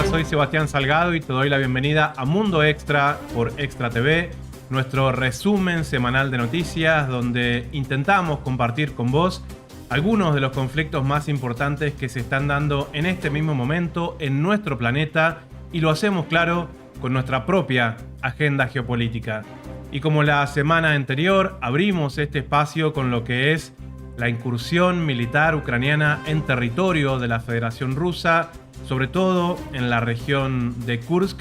Hola, soy Sebastián Salgado y te doy la bienvenida a Mundo Extra por Extra TV, nuestro resumen semanal de noticias donde intentamos compartir con vos algunos de los conflictos más importantes que se están dando en este mismo momento en nuestro planeta, y lo hacemos, claro, con nuestra propia agenda geopolítica. Y como la semana anterior, abrimos este espacio con lo que es la incursión militar ucraniana en territorio de la Federación Rusa, sobre todo en la región de Kursk,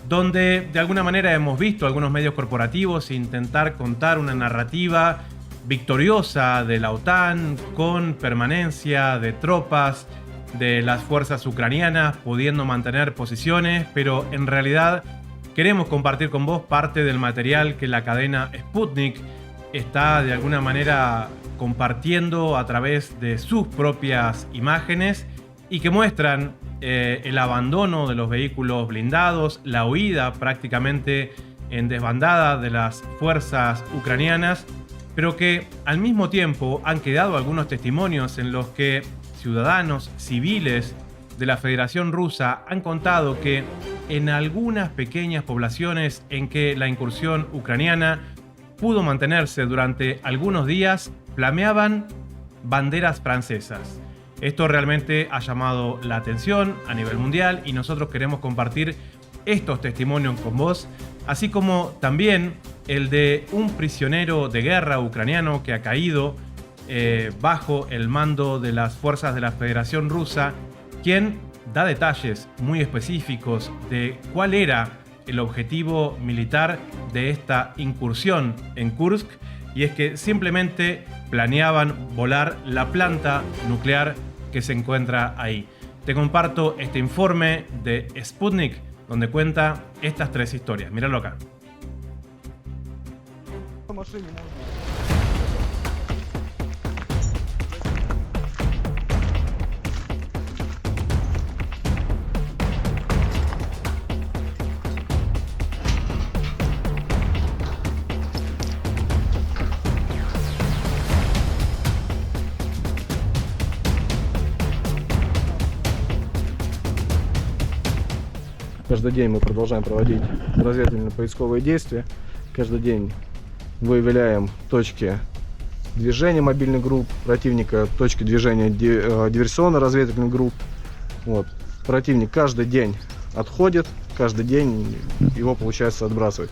donde de alguna manera hemos visto algunos medios corporativos intentar contar una narrativa victoriosa de la OTAN, con permanencia de tropas de las fuerzas ucranianas pudiendo mantener posiciones, pero en realidad queremos compartir con vos parte del material que la cadena Sputnik está de alguna manera compartiendo a través de sus propias imágenes y que muestran el abandono de los vehículos blindados, la huida prácticamente en desbandada de las fuerzas ucranianas, pero que al mismo tiempo han quedado algunos testimonios en los que ciudadanos civiles de la Federación Rusa han contado que en algunas pequeñas poblaciones en que la incursión ucraniana pudo mantenerse durante algunos días, flameaban banderas francesas. Esto realmente ha llamado la atención a nivel mundial y nosotros queremos compartir estos testimonios con vos, así como también el de un prisionero de guerra ucraniano que ha caído bajo el mando de las fuerzas de la Federación Rusa, quien da detalles muy específicos de cuál era el objetivo militar de esta incursión en Kursk, y es que simplemente planeaban volar la planta nuclear que se encuentra ahí. Te comparto este informe de Sputnik donde cuenta estas tres historias. Míralo acá. Каждый день мы продолжаем проводить разведывательно-поисковые действия. Каждый день выявляем точки движения мобильных групп противника, точки движения диверсионно-разведывательных групп. Вот. Противник каждый день отходит, каждый день его получается отбрасывать.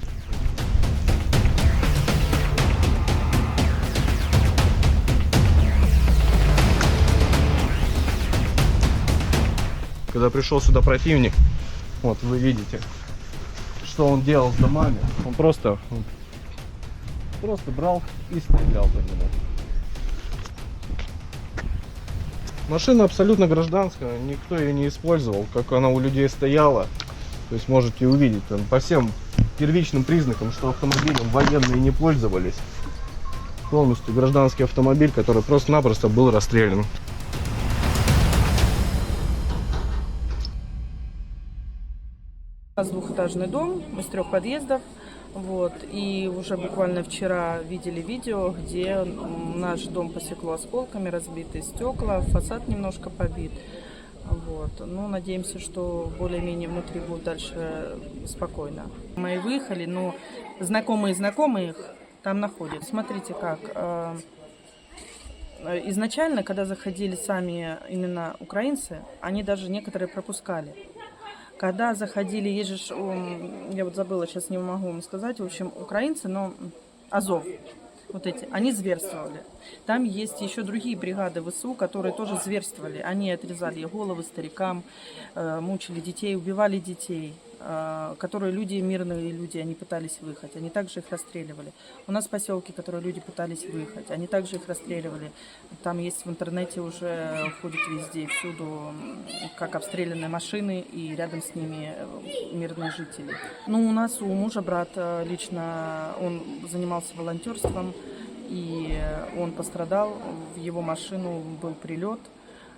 Когда пришел сюда противник, вот вы видите, что он делал с домами. Он просто брал и стрелял по нему. Машина абсолютно гражданская, никто ее не использовал, как она у людей стояла. То есть можете увидеть там, по всем первичным признакам, что автомобилем военные не пользовались. Полностью гражданский автомобиль, который просто-напросто был расстрелян. У нас двухэтажный дом из 3 подъездов, вот, и уже буквально вчера видели видео, где наш дом посекло осколками, разбитые стекла, фасад немножко побит, вот. Ну, надеемся, что более-менее внутри будет дальше спокойно. Мы выехали, но знакомые их там находят. Смотрите как. Изначально, когда заходили сами именно украинцы, они даже некоторые пропускали. Когда заходили, есть же, я вот забыла, сейчас не могу вам сказать, в общем, украинцы, но Азов, вот эти, они зверствовали. Там есть еще другие бригады ВСУ, которые тоже зверствовали. Они отрезали головы старикам, мучили детей, убивали детей, которые люди, мирные люди, они пытались выехать. Они также их расстреливали. У нас поселки, которые люди пытались выехать, они также их расстреливали. Там есть в интернете уже, ходит везде и всюду, как обстрелянные машины, и рядом с ними мирные жители. Ну, у нас, у мужа брат лично, он занимался волонтерством, и он пострадал, в его машину был прилет.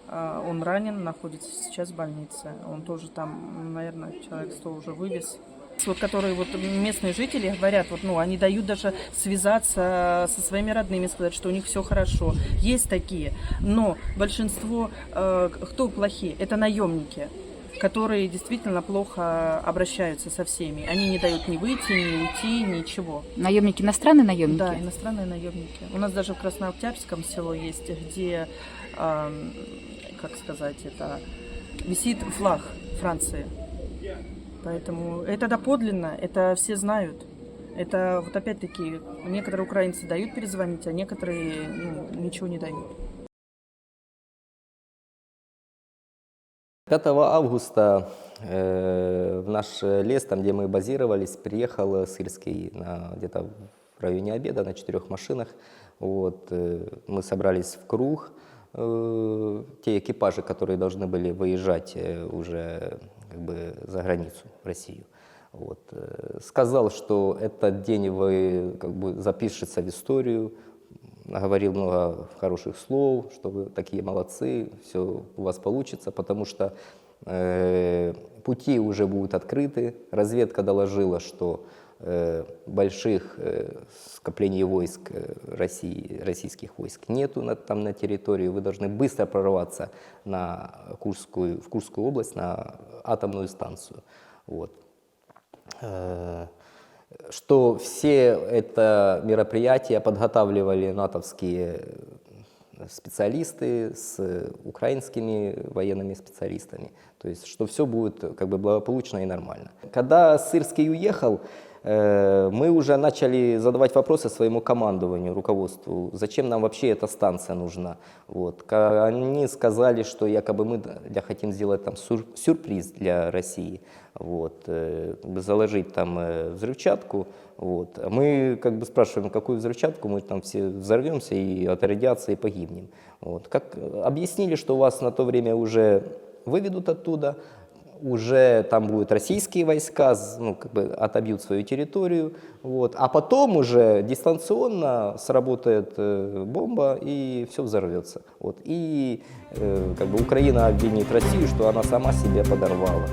Он ранен, находится сейчас в больнице. Он тоже там, наверное, человек 100 уже вывез. Вот, которые вот местные жители говорят, вот, ну, они дают даже связаться со своими родными, сказать, что у них все хорошо. Есть такие, но большинство, кто плохие, это наемники. которые действительно плохо обращаются со всеми. Они не дают ни выйти, ни уйти, ничего. Наемники, иностранные наемники? Да, иностранные наемники. У нас даже в Краснооктябрьском село есть, где, как сказать, это висит флаг Франции. Поэтому это доподлинно, это все знают. Это вот опять-таки некоторые украинцы дают перезвонить, а некоторые ничего не дают. 5 августа в наш лес, там где мы базировались, приехал Сырский где-то в районе обеда на 4 машинах. Вот, мы собрались в круг, те экипажи, которые должны были выезжать уже как бы за границу, в Россию. Вот, сказал, что этот день вы как бы запишется в историю, говорил много хороших слов, что вы такие молодцы, все у вас получится, потому что пути уже будут открыты. Разведка доложила, что больших скоплений войск российских войск нету там на территории. Вы должны быстро прорваться в Курскую область, на атомную станцию. Вот. Что все это мероприятия подготавливали натовские специалисты с украинскими военными специалистами. То есть, что все будет как бы благополучно и нормально. Когда Сырский уехал, мы уже начали задавать вопросы своему командованию, руководству, зачем нам вообще эта станция нужна. Вот. Они сказали, что якобы мы хотим сделать там сюрприз для России, вот, заложить там взрывчатку. Вот. Мы как бы спрашиваем, какую взрывчатку, мы там все взорвемся и от радиации погибнем. Вот. Как объяснили, что вас на то время уже выведут оттуда, уже там будут российские войска, как бы отобьют свою территорию, вот, а потом уже дистанционно сработает бомба и все взорвется. Вот, и как бы Украина обвинит Россию, что она сама себя подорвала.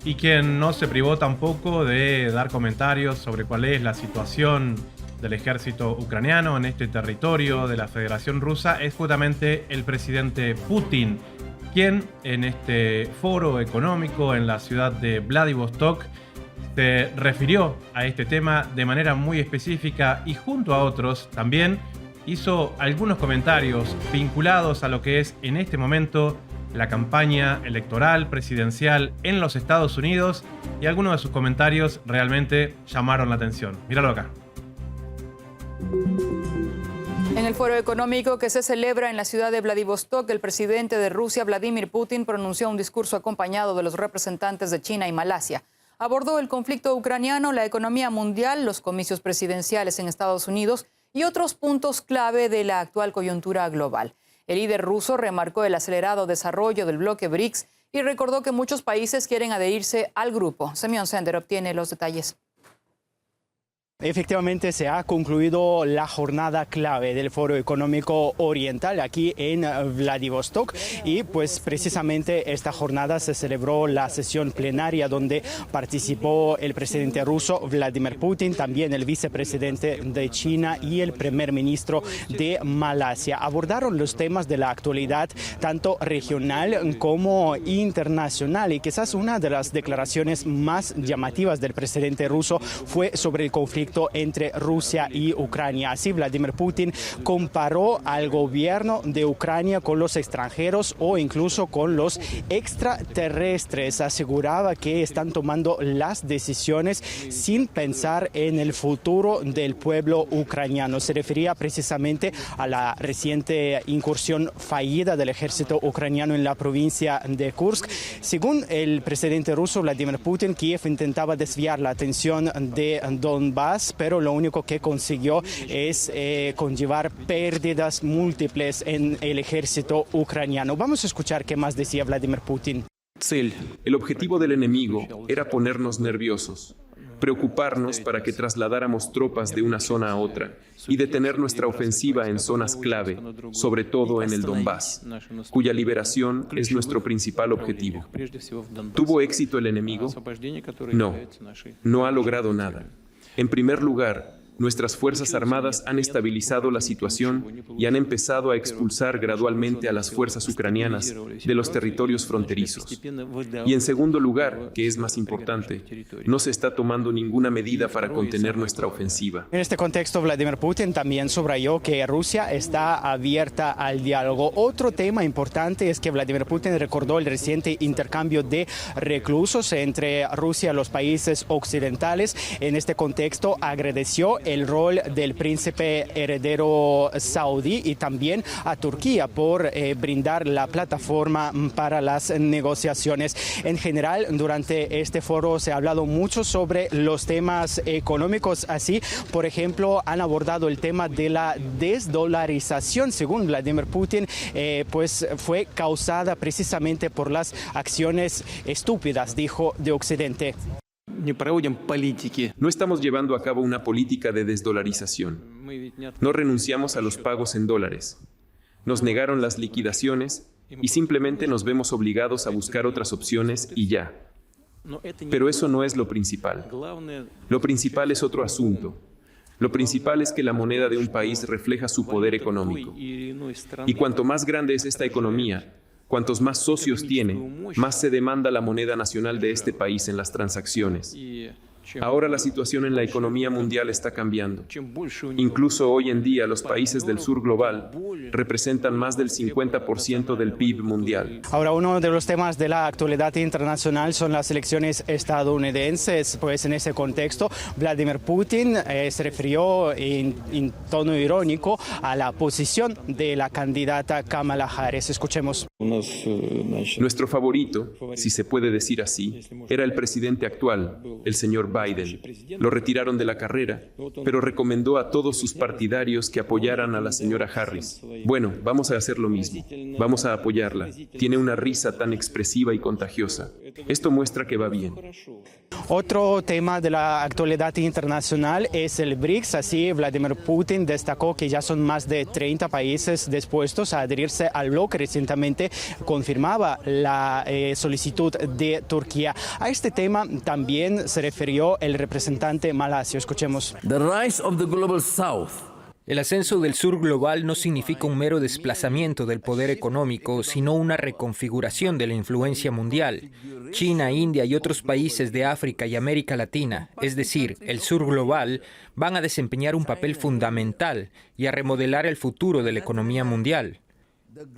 Y quien no se privó tampoco de dar comentarios sobre cuál es la situación del ejército ucraniano en este territorio de la Federación Rusa es justamente el presidente Putin, quien en este foro económico en la ciudad de Vladivostok se refirió a este tema de manera muy específica y junto a otros también hizo algunos comentarios vinculados a lo que es en este momento la campaña electoral presidencial en los Estados Unidos, y algunos de sus comentarios realmente llamaron la atención. Míralo acá. En el foro económico que se celebra en la ciudad de Vladivostok, el presidente de Rusia, Vladimir Putin, pronunció un discurso acompañado de los representantes de China y Malasia. Abordó el conflicto ucraniano, la economía mundial, los comicios presidenciales en Estados Unidos y otros puntos clave de la actual coyuntura global. El líder ruso remarcó el acelerado desarrollo del bloque BRICS y recordó que muchos países quieren adherirse al grupo. Semyon Sender obtiene los detalles. Efectivamente, se ha concluido la jornada clave del Foro Económico Oriental aquí en Vladivostok, y pues precisamente esta jornada se celebró la sesión plenaria donde participó el presidente ruso Vladimir Putin, también el vicepresidente de China y el primer ministro de Malasia. Abordaron los temas de la actualidad tanto regional como internacional, y quizás una de las declaraciones más llamativas del presidente ruso fue sobre el conflicto entre Rusia y Ucrania. Así, Vladimir Putin comparó al gobierno de Ucrania con los extranjeros o incluso con los extraterrestres. Aseguraba que están tomando las decisiones sin pensar en el futuro del pueblo ucraniano. Se refería precisamente a la reciente incursión fallida del ejército ucraniano en la provincia de Kursk. Según el presidente ruso Vladimir Putin, Kiev intentaba desviar la atención de Donbass, pero lo único que consiguió es conllevar pérdidas múltiples en el ejército ucraniano. Vamos a escuchar qué más decía Vladimir Putin. El objetivo del enemigo era ponernos nerviosos, preocuparnos para que trasladáramos tropas de una zona a otra y detener nuestra ofensiva en zonas clave, sobre todo en el Donbass, cuya liberación es nuestro principal objetivo. ¿Tuvo éxito el enemigo? No, no ha logrado nada. En primer lugar, nuestras Fuerzas Armadas han estabilizado la situación y han empezado a expulsar gradualmente a las fuerzas ucranianas de los territorios fronterizos. Y en segundo lugar, que es más importante, no se está tomando ninguna medida para contener nuestra ofensiva. En este contexto, Vladimir Putin también subrayó que Rusia está abierta al diálogo. Otro tema importante es que Vladimir Putin recordó el reciente intercambio de reclusos entre Rusia y los países occidentales. En este contexto, agradeció el rol del príncipe heredero saudí y también a Turquía por brindar la plataforma para las negociaciones. En general, durante este foro se ha hablado mucho sobre los temas económicos. Así, por ejemplo, han abordado el tema de la desdolarización, según Vladimir Putin, pues fue causada precisamente por las acciones estúpidas, dijo, de Occidente. No estamos llevando a cabo una política de desdolarización. No renunciamos a los pagos en dólares. Nos negaron las liquidaciones y simplemente nos vemos obligados a buscar otras opciones y ya. Pero eso no es lo principal. Lo principal es otro asunto. Lo principal es que la moneda de un país refleja su poder económico. Y cuanto más grande es esta economía, cuantos más socios tiene, más se demanda la moneda nacional de este país en las transacciones. Ahora la situación en la economía mundial está cambiando. Incluso hoy en día los países del sur global representan más del 50% del PIB mundial. Ahora, uno de los temas de la actualidad internacional son las elecciones estadounidenses. Pues en ese contexto, Vladimir Putin se refirió en tono irónico a la posición de la candidata Kamala Harris. Escuchemos. Nuestro favorito, si se puede decir así, era el presidente actual, el señor Biden. Lo retiraron de la carrera, pero recomendó a todos sus partidarios que apoyaran a la señora Harris. Bueno, vamos a hacer lo mismo. Vamos a apoyarla. Tiene una risa tan expresiva y contagiosa. Esto muestra que va bien. Otro tema de la actualidad internacional es el BRICS. Así, Vladimir Putin destacó que ya son más de 30 países dispuestos a adherirse al bloque. Recientemente confirmaba la solicitud de Turquía. A este tema también se refirió el representante malasio. Escuchemos. The rise of the global south. El ascenso del sur global no significa un mero desplazamiento del poder económico, sino una reconfiguración de la influencia mundial. China, India y otros países de África y América Latina, es decir, el sur global, van a desempeñar un papel fundamental y a remodelar el futuro de la economía mundial.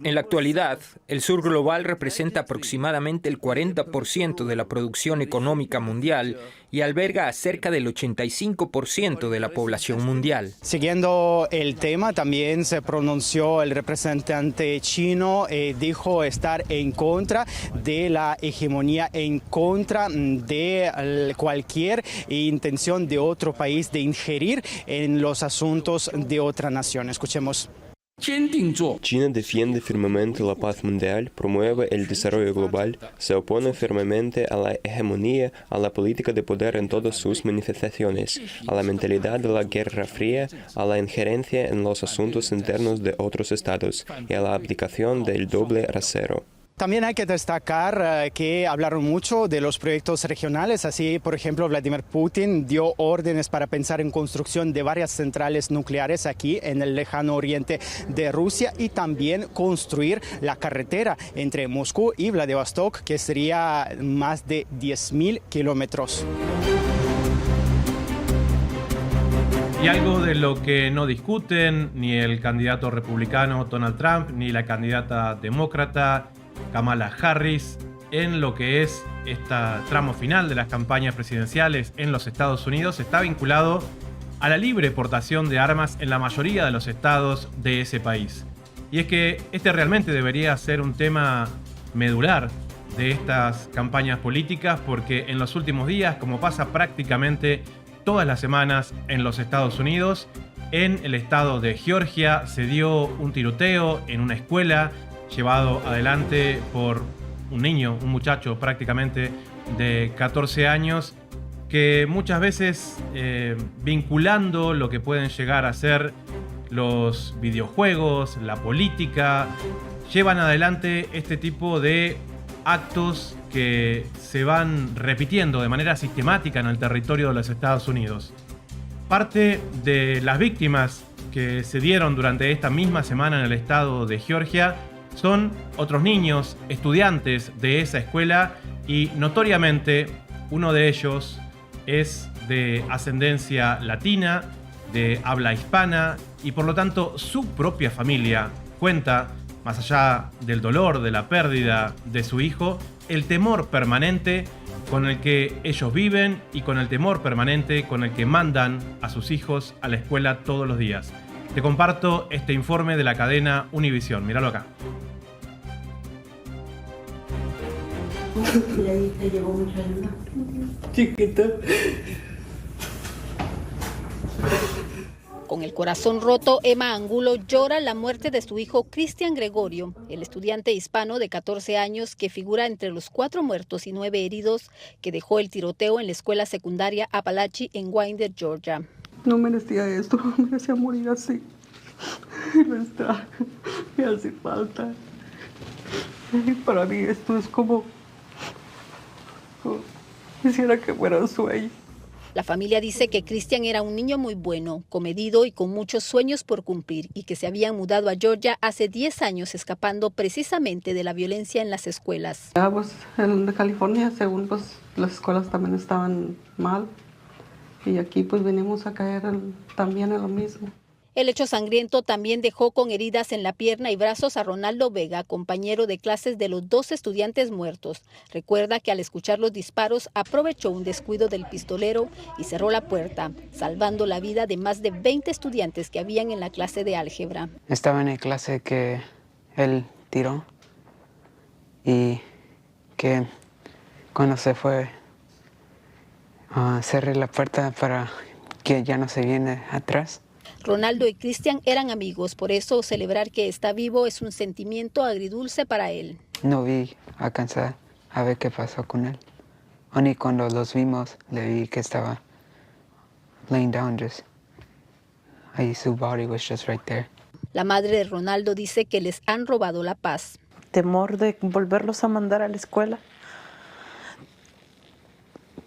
En la actualidad, el sur global representa aproximadamente el 40% de la producción económica mundial y alberga a cerca del 85% de la población mundial. Siguiendo el tema, también se pronunció el representante chino, dijo estar en contra de la hegemonía, en contra de cualquier intención de otro país de ingerir en los asuntos de otra nación. Escuchemos. China defiende firmemente la paz mundial, promueve el desarrollo global, se opone firmemente a la hegemonía, a la política de poder en todas sus manifestaciones, a la mentalidad de la Guerra Fría, a la injerencia en los asuntos internos de otros estados y a la aplicación del doble rasero. También hay que destacar que hablaron mucho de los proyectos regionales. Así, por ejemplo, Vladimir Putin dio órdenes para pensar en construcción de varias centrales nucleares aquí en el lejano oriente de Rusia y también construir la carretera entre Moscú y Vladivostok, que sería más de 10.000 kilómetros. Y algo de lo que no discuten ni el candidato republicano Donald Trump ni la candidata demócrata Kamala Harris en lo que es este tramo final de las campañas presidenciales en los Estados Unidos está vinculado a la libre portación de armas en la mayoría de los estados de ese país. Y es que este realmente debería ser un tema medular de estas campañas políticas porque en los últimos días, como pasa prácticamente todas las semanas en los Estados Unidos, en el estado de Georgia se dio un tiroteo en una escuela llevado adelante por un niño, un muchacho prácticamente de 14 años, que muchas veces vinculando lo que pueden llegar a ser los videojuegos, la política, llevan adelante este tipo de actos que se van repitiendo de manera sistemática en el territorio de los Estados Unidos. parte de las víctimas que se dieron durante esta misma semana en el estado de Georgia son otros niños, estudiantes de esa escuela, y notoriamente uno de ellos es de ascendencia latina, de habla hispana, y por lo tanto su propia familia cuenta, más allá del dolor, de la pérdida de su hijo, el temor permanente con el que ellos viven y con el temor permanente con el que mandan a sus hijos a la escuela todos los días. Te comparto este informe de la cadena Univisión. Míralo acá. Y ahí te llegó mucha ayuda. Chiquita. Con el corazón roto, Emma Angulo llora la muerte de su hijo Cristian Gregorio, el estudiante hispano de 14 años que figura entre los 4 muertos y 9 heridos que dejó el tiroteo en la escuela secundaria Apalachee en Winder, Georgia. No merecía esto, no merecía morir así. No está, me hace falta. Y para mí esto es como quisiera que fuera un sueño. La familia dice que Cristian era un niño muy bueno, comedido y con muchos sueños por cumplir, y que se habían mudado a Georgia hace 10 años escapando precisamente de la violencia en las escuelas. Ya, pues, en California, según pues, las escuelas también estaban mal, y aquí pues venimos a caer también en lo mismo. El hecho sangriento también dejó con heridas en la pierna y brazos a Ronaldo Vega, compañero de clases de los 2 estudiantes muertos. Recuerda que al escuchar los disparos aprovechó un descuido del pistolero y cerró la puerta, salvando la vida de más de 20 estudiantes que habían en la clase de álgebra. Estaba en la clase que él tiró y que cuando se fue cerré la puerta para que ya no se viene atrás. Ronaldo y Cristian eran amigos, por eso celebrar que está vivo es un sentimiento agridulce para él. No vi alcanzar a ver qué pasó con él. Ni cuando los vimos le vi que estaba laying down, just ahí su body was just right there. La madre de Ronaldo dice que les han robado la paz. Temor de volverlos a mandar a la escuela.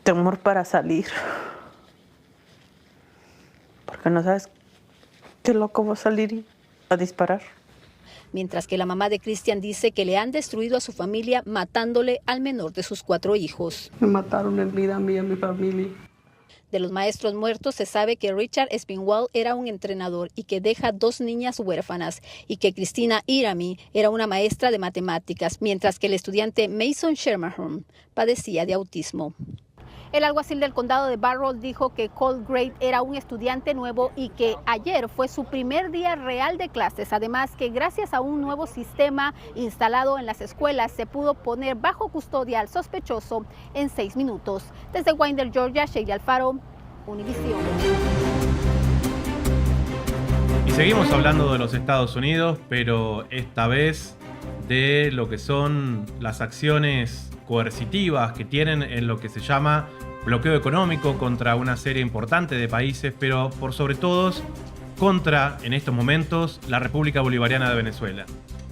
Temor para salir. Porque no sabes qué loco va a salir a disparar. Mientras que la mamá de Cristian dice que le han destruido a su familia matándole al menor de sus 4 hijos. Me mataron en vida a mí y a mi familia. De los maestros muertos se sabe que Richard Spinwell era un entrenador y que deja 2 niñas huérfanas, y que Christina Irami era una maestra de matemáticas, mientras que el estudiante Mason Shermerhorn padecía de autismo. El alguacil del condado de Barrow dijo que Cole Gray era un estudiante nuevo y que ayer fue su primer día real de clases. Además que gracias a un nuevo sistema instalado en las escuelas se pudo poner bajo custodia al sospechoso en 6 minutos. Desde Winder, Georgia, Sheila Alfaro, Univisión. Y seguimos hablando de los Estados Unidos, pero esta vez de lo que son las acciones coercitivas que tienen en lo que se llama bloqueo económico contra una serie importante de países, pero por sobre todo contra, en estos momentos, la República Bolivariana de Venezuela.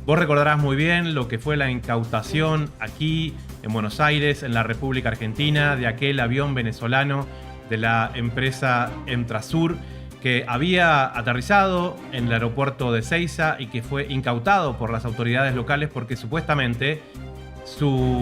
Vos recordarás muy bien lo que fue la incautación aquí en Buenos Aires, en la República Argentina, de aquel avión venezolano de la empresa Emtrasur, que había aterrizado en el aeropuerto de Seiza y que fue incautado por las autoridades locales porque supuestamente su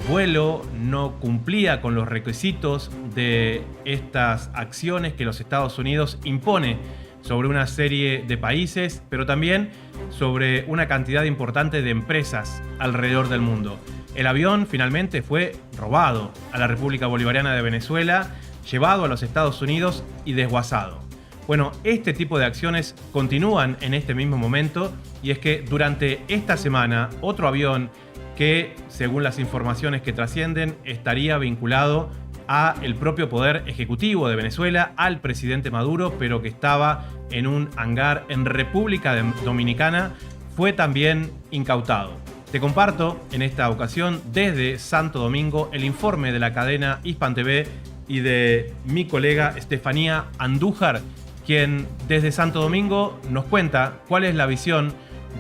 vuelo no cumplía con los requisitos de estas acciones que los Estados Unidos impone sobre una serie de países, pero también sobre una cantidad importante de empresas alrededor del mundo. El avión finalmente fue robado a la República Bolivariana de Venezuela, llevado a los Estados Unidos y desguazado. Bueno, este tipo de acciones continúan en este mismo momento, y es que durante esta semana otro avión que, según las informaciones que trascienden, estaría vinculado a el propio poder ejecutivo de Venezuela, al presidente Maduro, pero que estaba en un hangar en República Dominicana, fue también incautado. Te comparto en esta ocasión desde Santo Domingo el informe de la cadena Hispan TV y de mi colega Estefanía Andújar, quien desde Santo Domingo nos cuenta cuál es la visión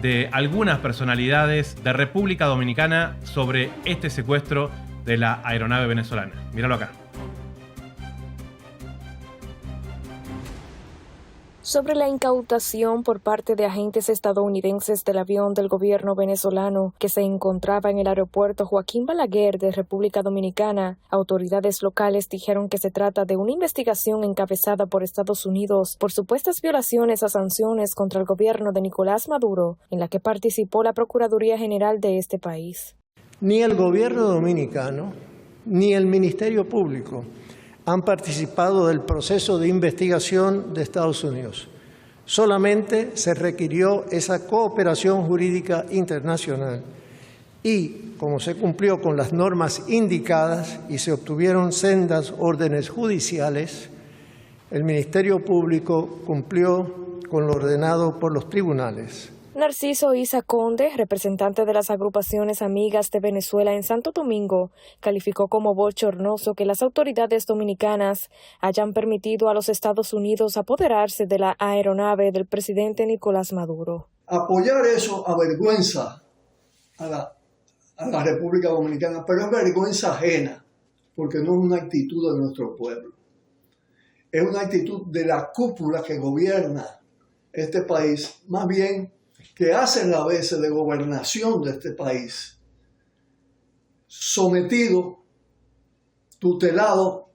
de algunas personalidades de República Dominicana sobre este secuestro de la aeronave venezolana. Míralo acá. sobre la incautación por parte de agentes estadounidenses del avión del gobierno venezolano que se encontraba en el aeropuerto Joaquín Balaguer de República Dominicana. Autoridades locales dijeron que se trata de una investigación encabezada por Estados Unidos por supuestas violaciones a sanciones contra el gobierno de Nicolás Maduro, en la que participó la Procuraduría General de este país. Ni el gobierno dominicano ni el Ministerio Público han participado del proceso de investigación de Estados Unidos. Solamente se requirió esa cooperación jurídica internacional y, como se cumplió con las normas indicadas y se obtuvieron sendas órdenes judiciales, el Ministerio Público cumplió con lo ordenado por los tribunales. Narciso Isa Conde, representante de las agrupaciones amigas de Venezuela en Santo Domingo, calificó como bochornoso que las autoridades dominicanas hayan permitido a los Estados Unidos apoderarse de la aeronave del presidente Nicolás Maduro. Apoyar eso avergüenza a la República Dominicana, pero es vergüenza ajena, porque no es una actitud de nuestro pueblo. Es una actitud de la cúpula que gobierna este país, más bien que hacen a veces de gobernación de este país, sometido, tutelado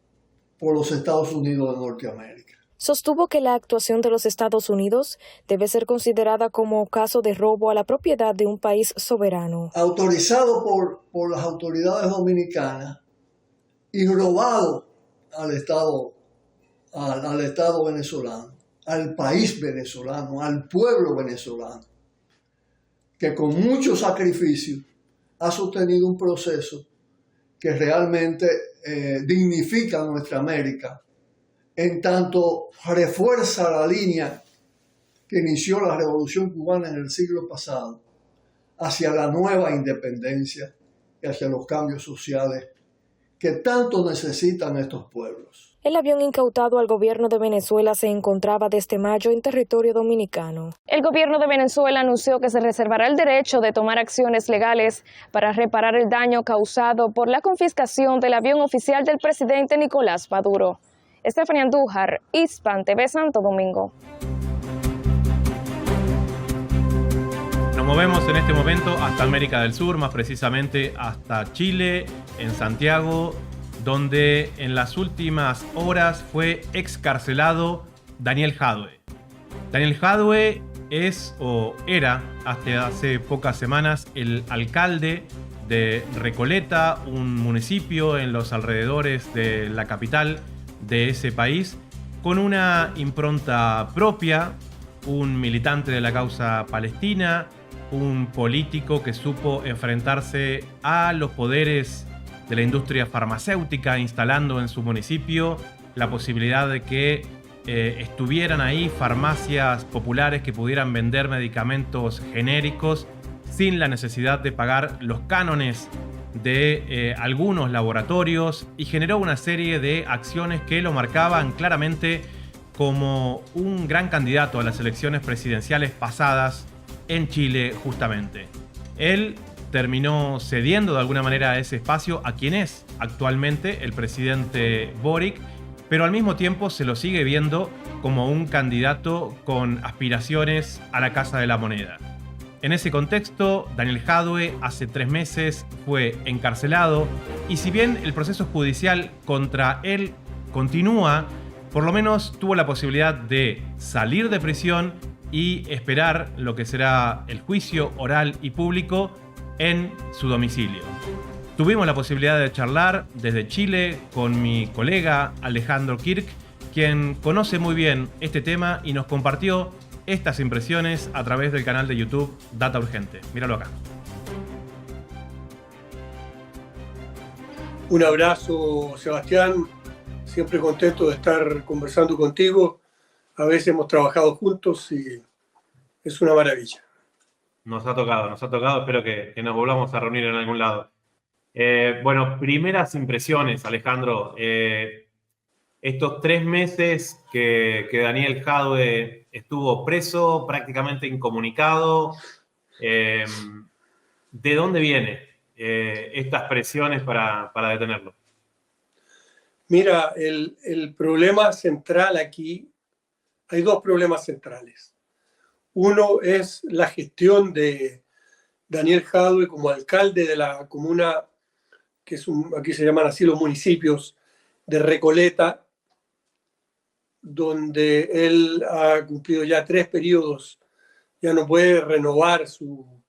por los Estados Unidos de Norteamérica. Sostuvo que la actuación de los Estados Unidos debe ser considerada como caso de robo a la propiedad de un país soberano. Autorizado por las autoridades dominicanas y robado al Estado venezolano, al país venezolano, al pueblo venezolano, que con mucho sacrificio ha sostenido un proceso que realmente dignifica a nuestra América, en tanto refuerza la línea que inició la Revolución Cubana en el siglo pasado hacia la nueva independencia y hacia los cambios sociales que tanto necesitan estos pueblos. El avión incautado al gobierno de Venezuela se encontraba desde mayo en territorio dominicano. El gobierno de Venezuela anunció que se reservará el derecho de tomar acciones legales para reparar el daño causado por la confiscación del avión oficial del presidente Nicolás Maduro. Estefanía Andújar, Hispan TV Santo Domingo. Nos movemos en este momento hasta América del Sur, más precisamente hasta Chile, en Santiago, donde en las últimas horas fue excarcelado Daniel Jadwe. Daniel Jadwe es o era hasta hace pocas semanas el alcalde de Recoleta, un municipio en los alrededores de la capital de ese país, con una impronta propia, un militante de la causa palestina, un político que supo enfrentarse a los poderes de la industria farmacéutica, instalando en su municipio la posibilidad de que estuvieran ahí farmacias populares que pudieran vender medicamentos genéricos sin la necesidad de pagar los cánones de algunos laboratorios, y generó una serie de acciones que lo marcaban claramente como un gran candidato a las elecciones presidenciales pasadas en Chile justamente. Él terminó cediendo de alguna manera ese espacio a quien es actualmente el presidente Boric, pero al mismo tiempo se lo sigue viendo como un candidato con aspiraciones a la Casa de la Moneda. En ese contexto, Daniel Jadwe hace 3 meses fue encarcelado, y si bien el proceso judicial contra él continúa, por lo menos tuvo la posibilidad de salir de prisión y esperar lo que será el juicio oral y público en su domicilio. Tuvimos la posibilidad de charlar desde Chile con mi colega Alejandro Kirk, quien conoce muy bien este tema y nos compartió estas impresiones a través del canal de YouTube Data Urgente. Míralo acá. Un abrazo, Sebastián. Siempre contento de estar conversando contigo. A veces hemos trabajado juntos y es una maravilla. Nos ha tocado. Espero que nos volvamos a reunir en algún lado. Bueno, primeras impresiones, Alejandro. Estos 3 meses que Daniel Jadwe estuvo preso, prácticamente incomunicado, ¿de dónde vienen estas presiones para detenerlo? Mira, el problema central aquí hay dos problemas centrales. Uno es la gestión de Daniel Jadue como alcalde de la comuna, que aquí se llaman así los municipios de Recoleta, donde él ha cumplido ya 3 periodos, ya no puede renovar su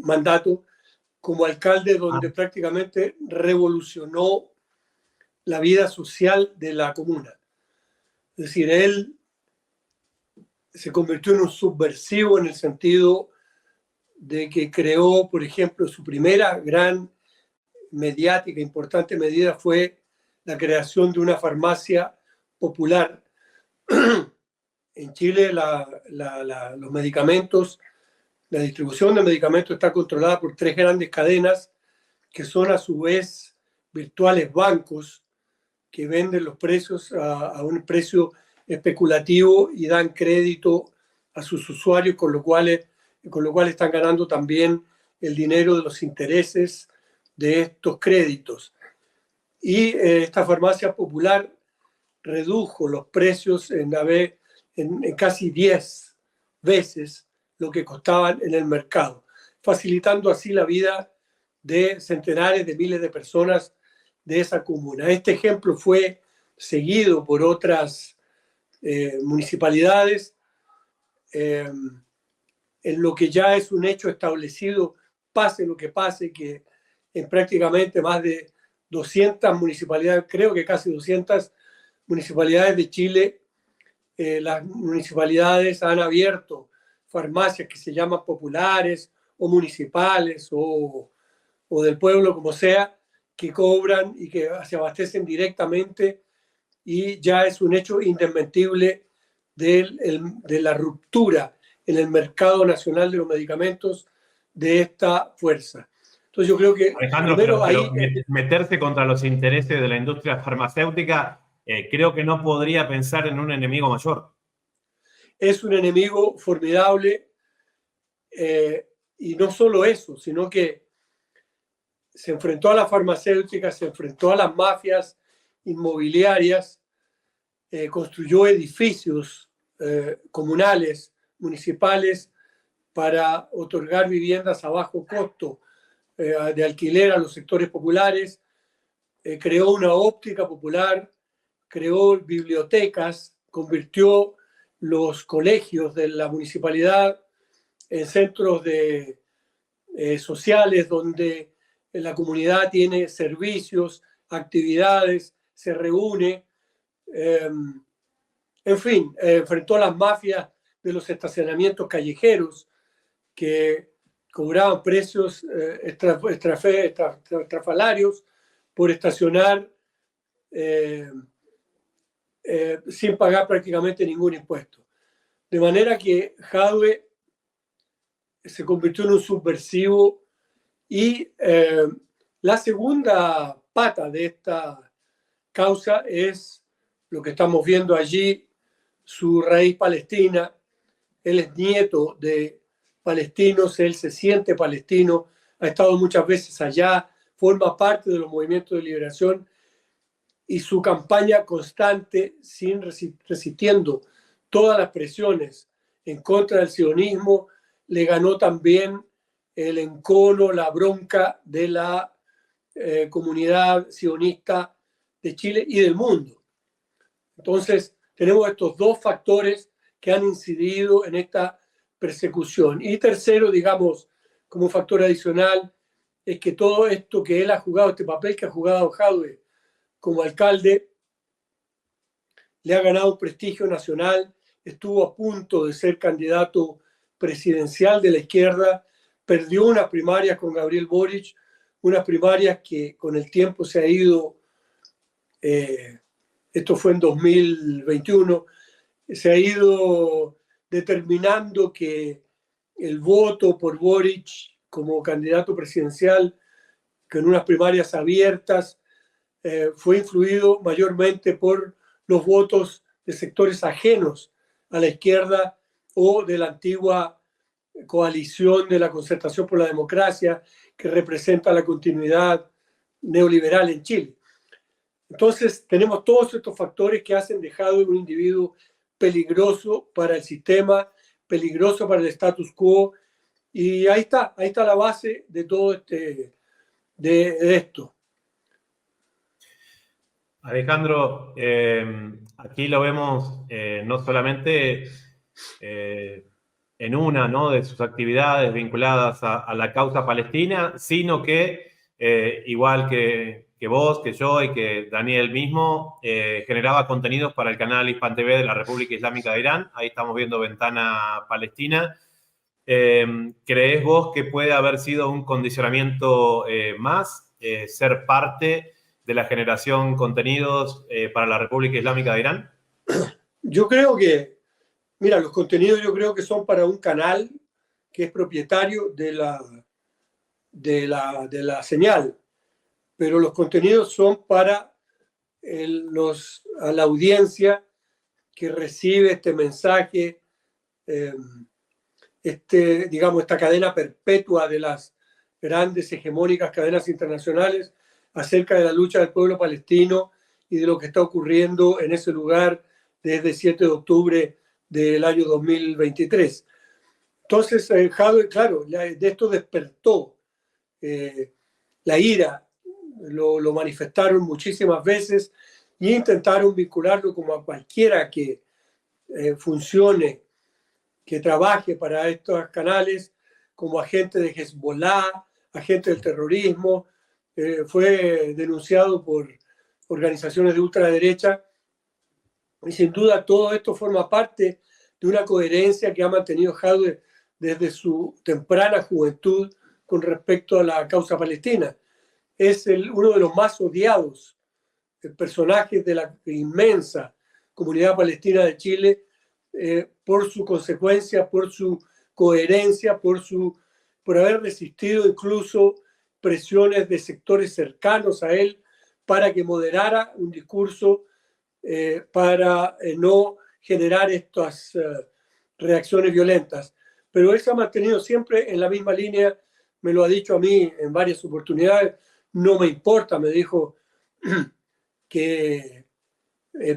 mandato como alcalde, donde prácticamente revolucionó la vida social de la comuna. Es decir, él se convirtió en un subversivo en el sentido de que creó, por ejemplo, su primera gran mediática, importante medida fue la creación de una farmacia popular. En Chile los medicamentos, la distribución de medicamentos está controlada por 3 grandes cadenas que son a su vez virtuales bancos que venden los precios a un precio especulativo y dan crédito a sus usuarios, con lo cual están ganando también el dinero de los intereses de estos créditos. Y esta farmacia popular redujo los precios en casi 10 veces lo que costaban en el mercado, facilitando así la vida de centenares de miles de personas de esa comuna. Este ejemplo fue seguido por otras municipalidades, en lo que ya es un hecho establecido, pase lo que pase, que en prácticamente más de 200 municipalidades, creo que casi 200 municipalidades de Chile, las municipalidades han abierto farmacias que se llaman populares o municipales o del pueblo, como sea, que cobran y que se abastecen directamente, y ya es un hecho indesmentible de la ruptura en el mercado nacional de los medicamentos de esta fuerza. Entonces yo creo que Alejandro, pero meterse contra los intereses de la industria farmacéutica, creo que no podría pensar en un enemigo mayor. Es un enemigo formidable, y no solo eso, sino que se enfrentó a la farmacéutica, se enfrentó a las mafias inmobiliarias, construyó edificios comunales, municipales, para otorgar viviendas a bajo costo de alquiler a los sectores populares, creó una óptica popular, creó bibliotecas, convirtió los colegios de la municipalidad en centros sociales donde la comunidad tiene servicios, actividades, se reúne. En fin, enfrentó a las mafias de los estacionamientos callejeros que cobraban precios estrafalarios por estacionar sin pagar prácticamente ningún impuesto. De manera que Jadue se convirtió en un subversivo, y la segunda pata de esta causa es lo que estamos viendo allí, su raíz palestina. Él es nieto de palestinos, él se siente palestino, ha estado muchas veces allá, forma parte de los movimientos de liberación, y su campaña constante, resistiendo todas las presiones en contra del sionismo, le ganó también el encono, la bronca de la comunidad sionista de Chile y del mundo. Entonces, tenemos estos dos factores que han incidido en esta persecución. Y tercero, digamos, como factor adicional, es que todo esto que él ha jugado, este papel que ha jugado Jadue como alcalde, le ha ganado un prestigio nacional, estuvo a punto de ser candidato presidencial de la izquierda, perdió unas primarias con Gabriel Boric, unas primarias que con el tiempo se ha ido, esto fue en 2021, se ha ido determinando que el voto por Boric como candidato presidencial, que en unas primarias abiertas, fue influido mayormente por los votos de sectores ajenos a la izquierda o de la antigua coalición de la Concertación por la Democracia, que representa la continuidad neoliberal en Chile. Entonces tenemos todos estos factores que hacen de Jadwe un individuo peligroso para el sistema, peligroso para el status quo, y ahí está la base de todo de esto. Alejandro, aquí lo vemos no solamente en una, ¿no?, de sus actividades vinculadas a la causa palestina, sino que igual que vos, que yo y que Daniel mismo, generaba contenidos para el canal Hispan TV de la República Islámica de Irán. Ahí estamos viendo Ventana Palestina. ¿Creés vos que puede haber sido un condicionamiento más ser parte de la generación contenidos para la República Islámica de Irán? Yo creo que, mira, los contenidos yo creo que son para un canal que es propietario de la señal, pero los contenidos son para a la audiencia que recibe este mensaje, digamos, esta cadena perpetua de las grandes hegemónicas cadenas internacionales acerca de la lucha del pueblo palestino y de lo que está ocurriendo en ese lugar desde 7 de octubre del año 2023. Entonces, Jadwe, claro, de esto despertó la ira, lo manifestaron muchísimas veces y intentaron vincularlo como a cualquiera que funcione, que trabaje para estos canales, como agente de Hezbollah, agente del terrorismo. Fue denunciado por organizaciones de ultraderecha y sin duda todo esto forma parte de una coherencia que ha mantenido Jadwe desde su temprana juventud con respecto a la causa palestina. Es uno de los más odiados personajes de la inmensa comunidad palestina de Chile por su consecuencia, por su coherencia, por haber resistido incluso presiones de sectores cercanos a él para que moderara un discurso para no generar estas reacciones violentas. Pero él se ha mantenido siempre en la misma línea, me lo ha dicho a mí en varias oportunidades, no me importa, me dijo, que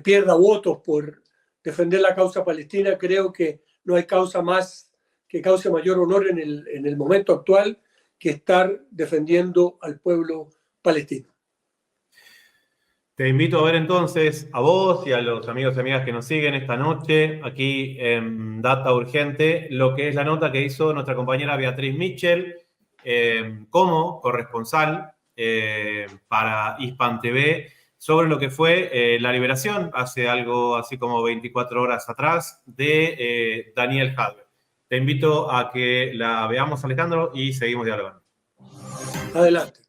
pierda votos por defender la causa palestina, creo que no hay causa más que cause mayor honor en el momento actual que estar defendiendo al pueblo palestino. Te invito a ver entonces a vos y a los amigos y amigas que nos siguen esta noche aquí en Data Urgente, lo que es la nota que hizo nuestra compañera Beatriz Mitchell como corresponsal para Hispan TV sobre lo que fue la liberación hace algo así como 24 horas atrás de Daniel Jadwe. Te invito a que la veamos, Alejandro, y seguimos dialogando. Adelante.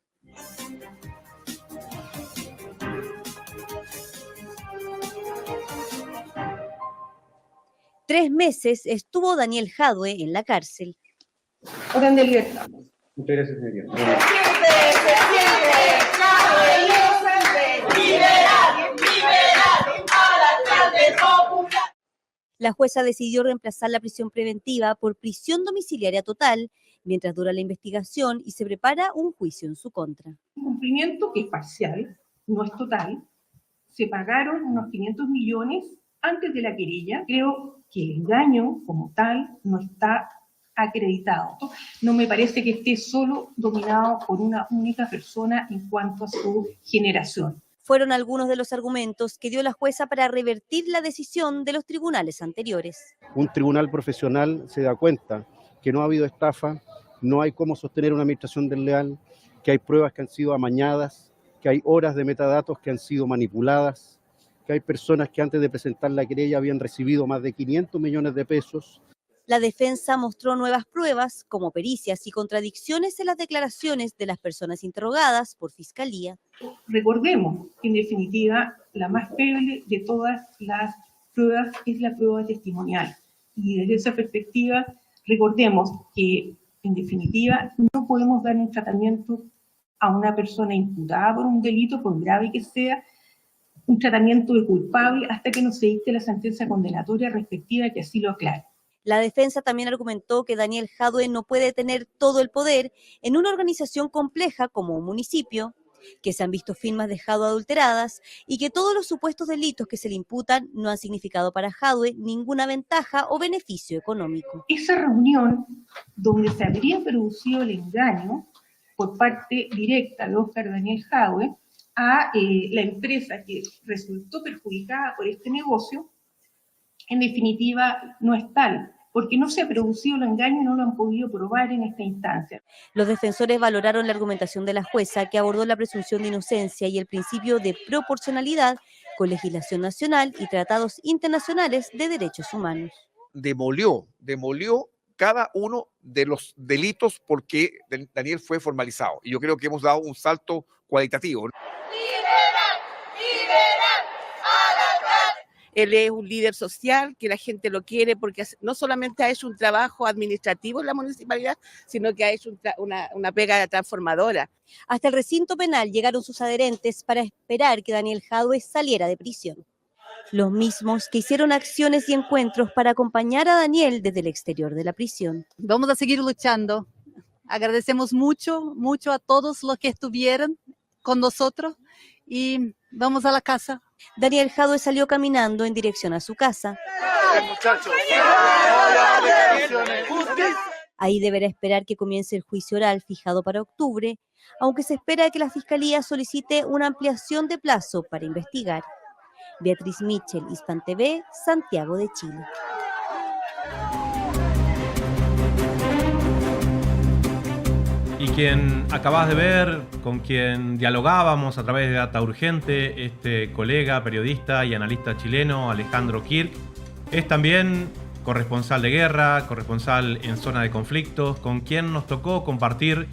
Tres meses estuvo Daniel Jadwe en la cárcel. Orden de libertad. Muchas gracias, señoría. La jueza decidió reemplazar la prisión preventiva por prisión domiciliaria total mientras dura la investigación y se prepara un juicio en su contra. Un cumplimiento que es parcial, no es total. Se pagaron unos 500 millones antes de la querella. Creo que el engaño como tal no está acreditado. No me parece que esté solo dominado por una única persona en cuanto a su generación. Fueron algunos de los argumentos que dio la jueza para revertir la decisión de los tribunales anteriores. Un tribunal profesional se da cuenta que no ha habido estafa, no hay cómo sostener una administración desleal, que hay pruebas que han sido amañadas, que hay horas de metadatos que han sido manipuladas, que hay personas que antes de presentar la querella habían recibido más de 500 millones de pesos. La defensa mostró nuevas pruebas, como pericias y contradicciones en las declaraciones de las personas interrogadas por Fiscalía. Recordemos que, en definitiva, la más creíble de todas las pruebas es la prueba testimonial. Y desde esa perspectiva, recordemos que, en definitiva, no podemos dar un tratamiento a una persona imputada por un delito, por grave que sea, un tratamiento de culpable hasta que no se dicte la sentencia condenatoria respectiva que así lo aclare. La defensa también argumentó que Daniel Jadwe no puede tener todo el poder en una organización compleja como un municipio que se han visto firmas de Jadwe adulteradas y que todos los supuestos delitos que se le imputan no han significado para Jadwe ninguna ventaja o beneficio económico. Esa reunión donde se habría producido el engaño por parte directa de Óscar Daniel Jadwe a la empresa que resultó perjudicada por este negocio, en definitiva no es tal, porque no se ha producido el engaño y no lo han podido probar en esta instancia. Los defensores valoraron la argumentación de la jueza, que abordó la presunción de inocencia y el principio de proporcionalidad con legislación nacional y tratados internacionales de derechos humanos. Demolió cada uno de los delitos porque Daniel fue formalizado. Y yo creo que hemos dado un salto cualitativo. Él es un líder social, que la gente lo quiere porque no solamente ha hecho un trabajo administrativo en la municipalidad, sino que ha hecho una pega transformadora. Hasta el recinto penal llegaron sus adherentes para esperar que Daniel Jadwe saliera de prisión. Los mismos que hicieron acciones y encuentros para acompañar a Daniel desde el exterior de la prisión. Vamos a seguir luchando. Agradecemos mucho a todos los que estuvieron con nosotros y vamos a la casa. Daniel Jadwe salió caminando en dirección a su casa. Ahí deberá esperar que comience el juicio oral fijado para octubre, aunque se espera que la Fiscalía solicite una ampliación de plazo para investigar. Beatriz Mitchell, Hispan TV, Santiago de Chile. Y quien acabas de ver, con quien dialogábamos a través de Data Urgente, este colega, periodista y analista chileno, Alejandro Kirk, es también corresponsal de guerra, corresponsal en zona de conflictos, con quien nos tocó compartir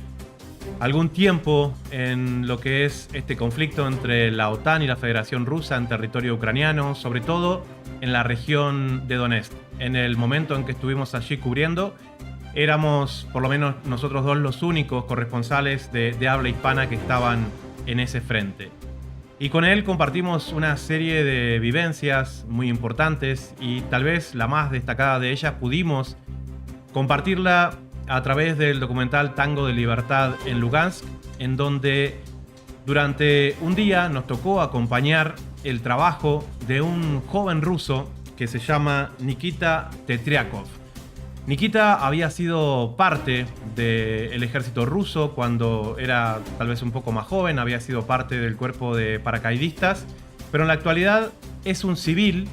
algún tiempo en lo que es este conflicto entre la OTAN y la Federación Rusa en territorio ucraniano, sobre todo en la región de Donetsk. En el momento en que estuvimos allí cubriendo, éramos, por lo menos nosotros dos, los únicos corresponsales de habla hispana que estaban en ese frente. Y con él compartimos una serie de vivencias muy importantes y tal vez la más destacada de ellas pudimos compartirla a través del documental Tango de Libertad en Lugansk, en donde durante un día nos tocó acompañar el trabajo de un joven ruso que se llama Nikita Tetriakov. Nikita había sido parte del ejército ruso cuando era tal vez un poco más joven, había sido parte del cuerpo de paracaidistas, pero en la actualidad es un civil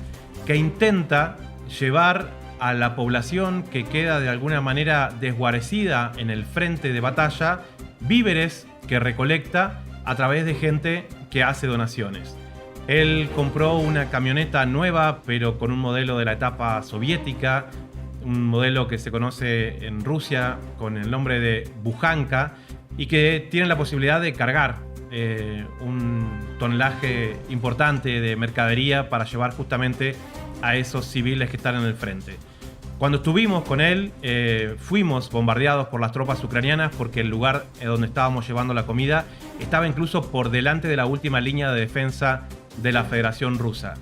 que intenta llevar a la población que queda de alguna manera desguarecida en el frente de batalla víveres que recolecta a través de gente que hace donaciones. Él compró una camioneta nueva, pero con un modelo de la etapa soviética, un modelo que se conoce en Rusia con el nombre de Bujanka y que tiene la posibilidad de cargar un tonelaje importante de mercadería para llevar justamente a esos civiles que están en el frente. Cuando estuvimos con él, fuimos bombardeados por las tropas ucranianas porque el lugar donde estábamos llevando la comida estaba incluso por delante de la última línea de defensa de la Federación Rusa.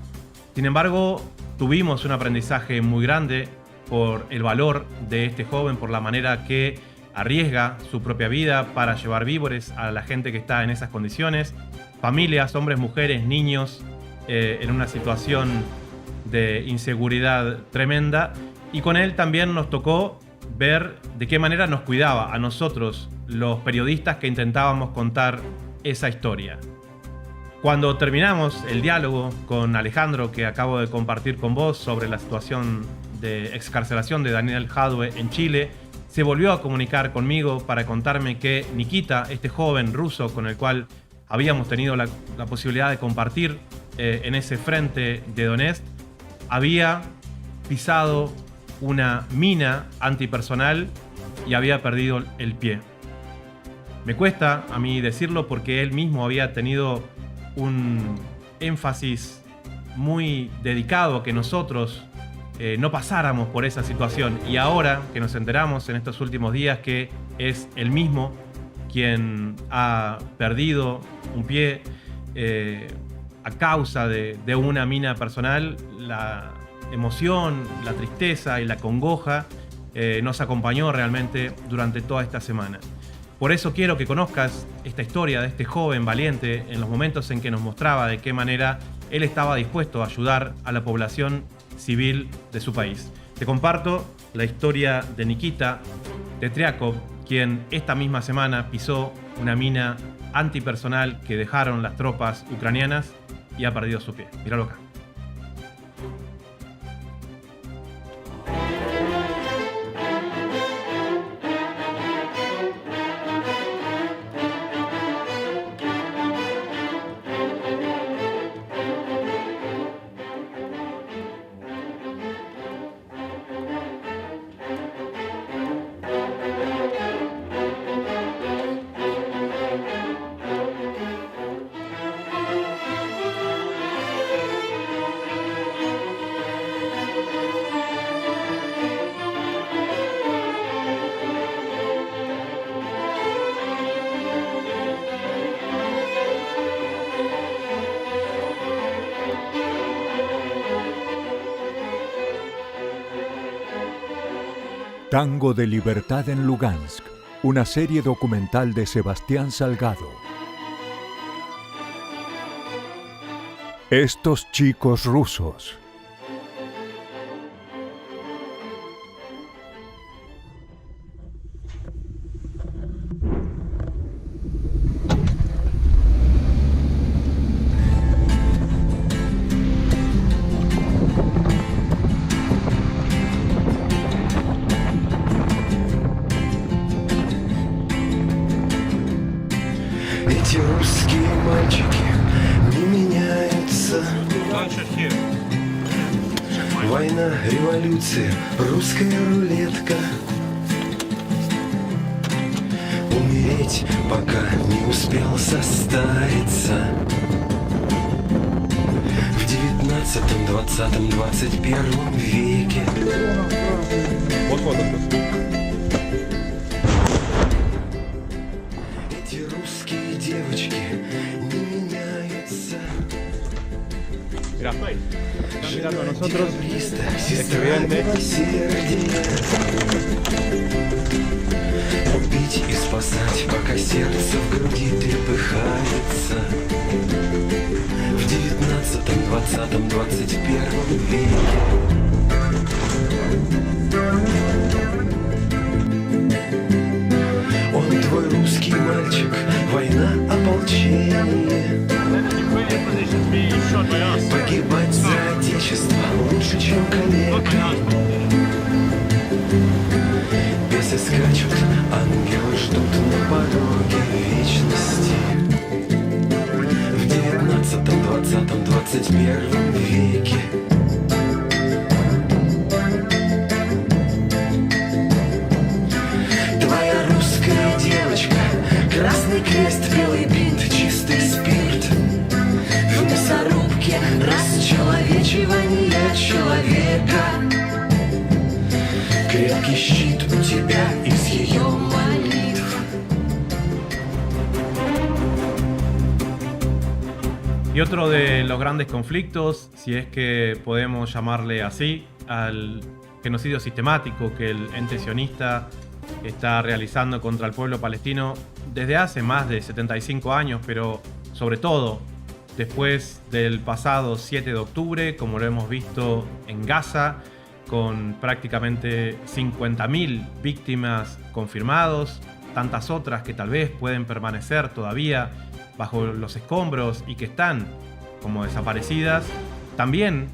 Sin embargo, tuvimos un aprendizaje muy grande por el valor de este joven, por la manera que arriesga su propia vida para llevar víveres a la gente que está en esas condiciones, familias, hombres, mujeres, niños, en una situación de inseguridad tremenda. Y con él también nos tocó ver de qué manera nos cuidaba a nosotros, los periodistas que intentábamos contar esa historia. Cuando terminamos el diálogo con Alejandro, que acabo de compartir con vos sobre la situación de excarcelación de Daniel Jadwe en Chile, se volvió a comunicar conmigo para contarme que Nikita, este joven ruso con el cual habíamos tenido la posibilidad de compartir en ese frente de Donetsk, había pisado una mina antipersonal y había perdido el pie. Me cuesta a mí decirlo porque él mismo había tenido un énfasis muy dedicado a que nosotros no pasáramos por esa situación, y ahora que nos enteramos en estos últimos días que es él mismo quien ha perdido un pie a causa de una mina personal, la emoción, la tristeza y la congoja nos acompañó realmente durante toda esta semana. Por eso quiero que conozcas esta historia de este joven valiente en los momentos en que nos mostraba de qué manera él estaba dispuesto a ayudar a la población civil de su país. Te comparto la historia de Nikita Tetriakov, quien esta misma semana pisó una mina antipersonal que dejaron las tropas ucranianas y ha perdido su pie. Míralo acá. Tango de Libertad en Lugansk, una serie documental de Sebastián Salgado. Estos chicos rusos. Эти русские мальчики не меняются. Война, революция, русская рулетка. Умереть, пока не успел состариться. В 19, 20, 21 веке. Эти русские девочки не меняются. Están mirando a nosotros, es evidente. Убить и спасать, пока сердце в груди трепыхается. В 19, 20, 21 веке. Он твой русский мальчик, война, ополчение. Погибать за отечество лучше, чем калека. Бесы скачут, ангелы ждут на пороге вечности. В 19, 20, 21 веке. Твоя русская девочка, красный крест, белый бинт, чистый спирт. В мясорубке расчеловечивание человека. Крепкий щит у тебя из ее молитв. Y otro de los grandes conflictos, si es que podemos llamarle así, al genocidio sistemático que el ente sionista está realizando contra el pueblo palestino desde hace más de 75 años, pero sobre todo después del pasado 7 de octubre, como lo hemos visto en Gaza, con prácticamente 50.000 víctimas confirmados, tantas otras que tal vez pueden permanecer todavía bajo los escombros y que están como desaparecidas. También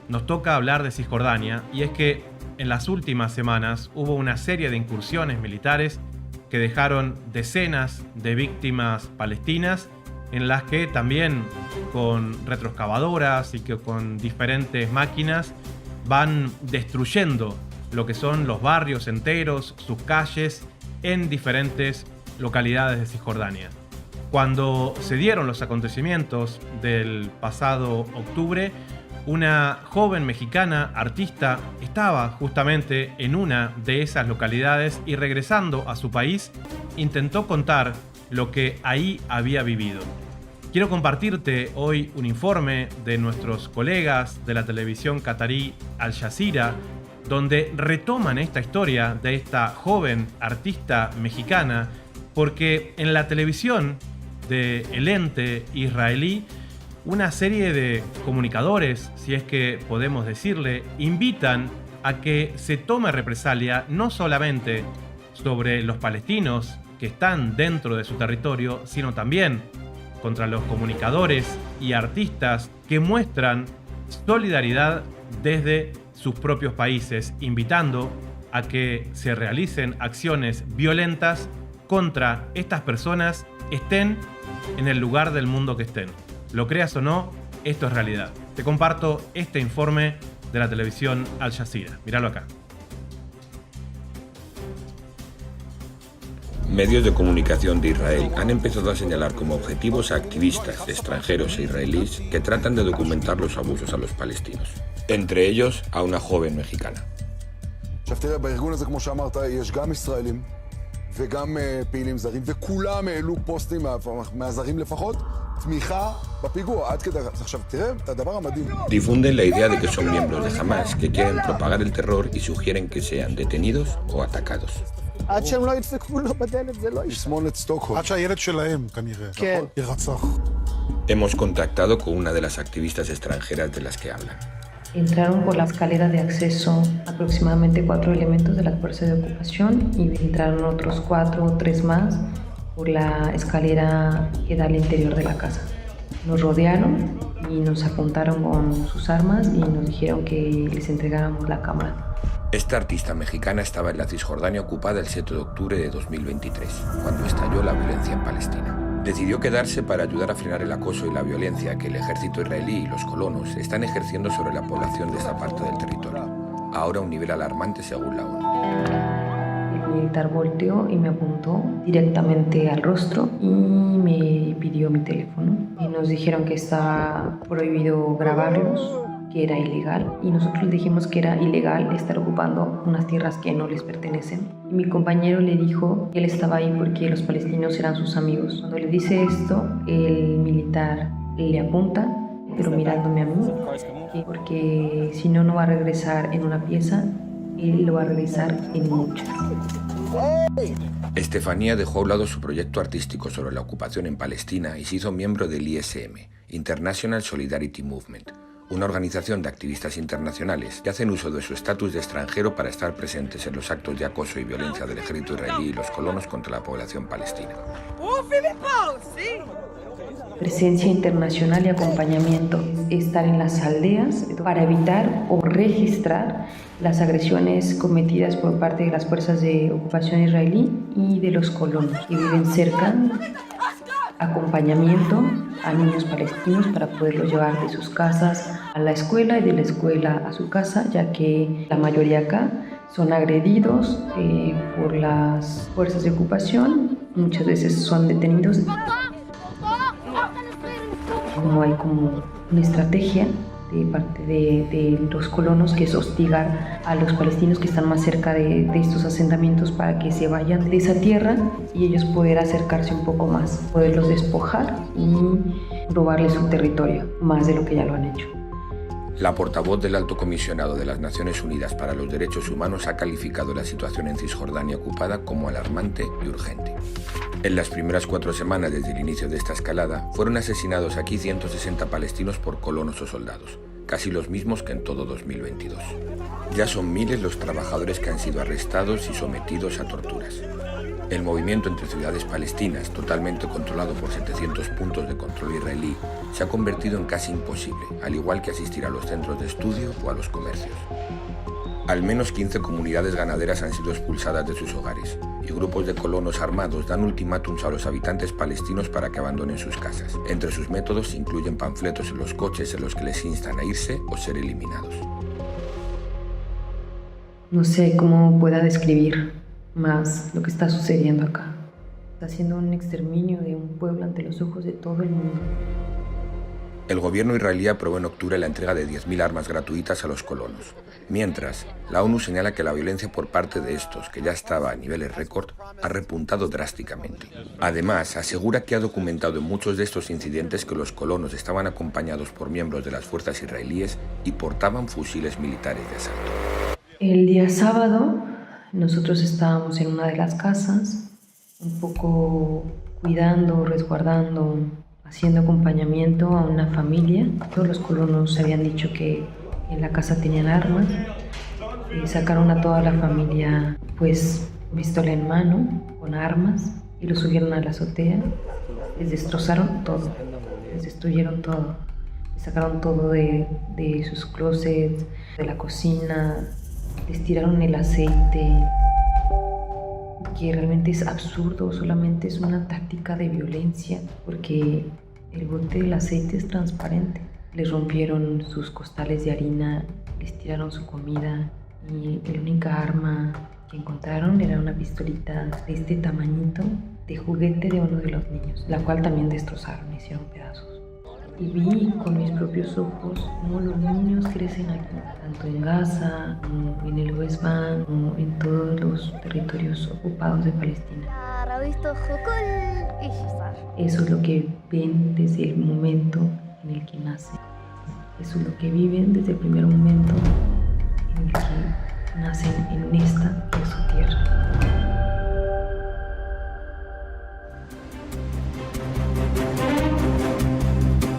nos toca hablar de Cisjordania, y es que en las últimas semanas hubo una serie de incursiones militares que dejaron decenas de víctimas palestinas, en las que también con retroexcavadoras y que con diferentes máquinas van destruyendo lo que son los barrios enteros, sus calles, en diferentes localidades de Cisjordania. Cuando se dieron los acontecimientos del pasado octubre, una joven mexicana artista estaba justamente en una de esas localidades y, regresando a su país, intentó contar lo que ahí había vivido. Quiero compartirte hoy un informe de nuestros colegas de la televisión catarí Al Jazeera, donde retoman esta historia de esta joven artista mexicana porque en la televisión del ente israelí, una serie de comunicadores, si es que podemos decirle, invitan a que se tome represalia no solamente sobre los palestinos que están dentro de su territorio, sino también contra los comunicadores y artistas que muestran solidaridad desde sus propios países, invitando a que se realicen acciones violentas contra estas personas, estén en el lugar del mundo que estén. Lo creas o no, esto es realidad. Te comparto este informe de la televisión Al Jazeera. Míralo acá. Medios de comunicación de Israel han empezado a señalar como objetivos a activistas extranjeros e israelíes que tratan de documentar los abusos a los palestinos. Entre ellos, a una joven mexicana. Difunden la idea de que son miembros de Hamas, que quieren propagar el terror y sugieren que sean detenidos o atacados. Hemos contactado con una de las activistas extranjeras de las que hablan. Entraron por la escalera de acceso aproximadamente 4 elementos de la fuerza de ocupación y entraron otros 4 o 3 más por la escalera que da al interior de la casa. Nos rodearon y nos apuntaron con sus armas y nos dijeron que les entregáramos la cámara. Esta artista mexicana estaba en la Cisjordania ocupada el 7 de octubre de 2023, cuando estalló la violencia en Palestina. Decidió quedarse para ayudar a frenar el acoso y la violencia que el ejército israelí y los colonos están ejerciendo sobre la población de esta parte del territorio, ahora a un nivel alarmante según la ONU. El militar volteó y me apuntó directamente al rostro y me pidió mi teléfono. Y nos dijeron que estaba prohibido grabarlos, que era ilegal, y nosotros le dijimos que era ilegal estar ocupando unas tierras que no les pertenecen. Y mi compañero le dijo que él estaba ahí porque los palestinos eran sus amigos. Cuando le dice esto, el militar le apunta, pero mirándome a mí, porque si no, no va a regresar en una pieza, él lo va a regresar en muchas. Estefanía dejó a un lado su proyecto artístico sobre la ocupación en Palestina y se hizo miembro del ISM, International Solidarity Movement, una organización de activistas internacionales que hacen uso de su estatus de extranjero para estar presentes en los actos de acoso y violencia del ejército israelí y los colonos contra la población palestina. Presencia internacional y acompañamiento, estar en las aldeas para evitar o registrar las agresiones cometidas por parte de las fuerzas de ocupación israelí y de los colonos que viven cerca. Acompañamiento a niños palestinos para poderlos llevar de sus casas a la escuela y de la escuela a su casa, ya que la mayoría acá son agredidos por las fuerzas de ocupación, muchas veces son detenidos. No hay como una estrategia de parte de los colonos que es hostigar a los palestinos que están más cerca de estos asentamientos para que se vayan de esa tierra y ellos poder acercarse un poco más, poderlos despojar y robarles su territorio, más de lo que ya lo han hecho. La portavoz del Alto Comisionado de las Naciones Unidas para los Derechos Humanos ha calificado la situación en Cisjordania ocupada como alarmante y urgente. En las primeras 4 semanas desde el inicio de esta escalada, fueron asesinados aquí 160 palestinos por colonos o soldados, casi los mismos que en todo 2022. Ya son miles los trabajadores que han sido arrestados y sometidos a torturas. El movimiento entre ciudades palestinas, totalmente controlado por 700 puntos de control israelí, se ha convertido en casi imposible, al igual que asistir a los centros de estudio o a los comercios. Al menos 15 comunidades ganaderas han sido expulsadas de sus hogares, y grupos de colonos armados dan ultimátums a los habitantes palestinos para que abandonen sus casas. Entre sus métodos se incluyen panfletos en los coches en los que les instan a irse o ser eliminados. No sé cómo pueda describir más lo que está sucediendo acá. Está siendo un exterminio de un pueblo ante los ojos de todo el mundo. El gobierno israelí aprobó en octubre la entrega de 10.000 armas gratuitas a los colonos. Mientras, la ONU señala que la violencia por parte de estos, que ya estaba a niveles récord, ha repuntado drásticamente. Además, asegura que ha documentado en muchos de estos incidentes que los colonos estaban acompañados por miembros de las fuerzas israelíes y portaban fusiles militares de asalto. El día sábado, nosotros estábamos en una de las casas un poco cuidando, resguardando, haciendo acompañamiento a una familia. Todos los colonos habían dicho que en la casa tenían armas y sacaron a toda la familia pues pistola en mano, con armas, y los subieron a la azotea. Les destrozaron todo, les destruyeron todo. Les sacaron todo de sus closets, de la cocina, les tiraron el aceite, que realmente es absurdo, solamente es una táctica de violencia, porque el bote del aceite es transparente. Les rompieron sus costales de harina, les tiraron su comida, y la única arma que encontraron era una pistolita de este tamañito, de juguete de uno de los niños, la cual también destrozaron, hicieron pedazos. Y vi con mis propios ojos cómo los niños crecen aquí, tanto en Gaza, como en el West Bank, como en todos los territorios ocupados de Palestina. Eso es lo que ven desde el momento en el que nacen. Eso es lo que viven desde el primer momento en el que nacen en esta, que es su tierra.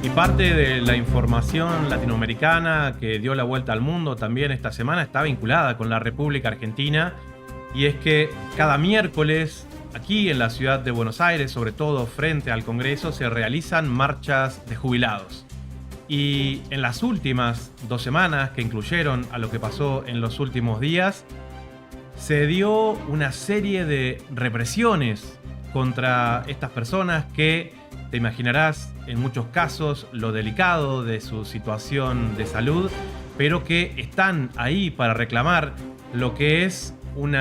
Y parte de la información latinoamericana que dio la vuelta al mundo también esta semana está vinculada con la República Argentina, y es que cada miércoles aquí en la ciudad de Buenos Aires, sobre todo frente al Congreso, se realizan marchas de jubilados. Y en las últimas 2 semanas, que incluyeron a lo que pasó en los últimos días, se dio una serie de represiones contra estas personas que, te imaginarás, en muchos casos lo delicado de su situación de salud, pero que están ahí para reclamar lo que es un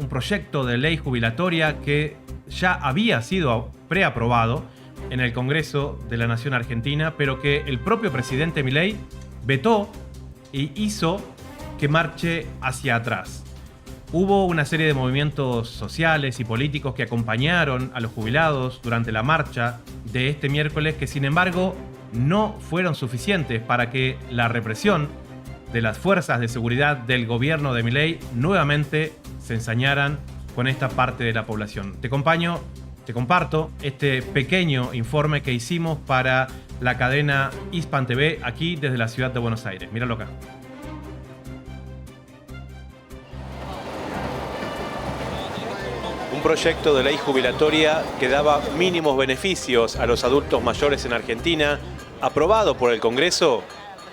proyecto de ley jubilatoria que ya había sido preaprobado en el Congreso de la Nación Argentina, pero que el propio presidente Milei vetó e hizo que marche hacia atrás. Hubo una serie de movimientos sociales y políticos que acompañaron a los jubilados durante la marcha de este miércoles, que sin embargo no fueron suficientes para que la represión de las fuerzas de seguridad del gobierno de Milei nuevamente se ensañaran con esta parte de la población. Te comparto este pequeño informe que hicimos para la cadena Hispan TV aquí desde la ciudad de Buenos Aires. Míralo acá. Un proyecto de ley jubilatoria que daba mínimos beneficios a los adultos mayores en Argentina, aprobado por el Congreso,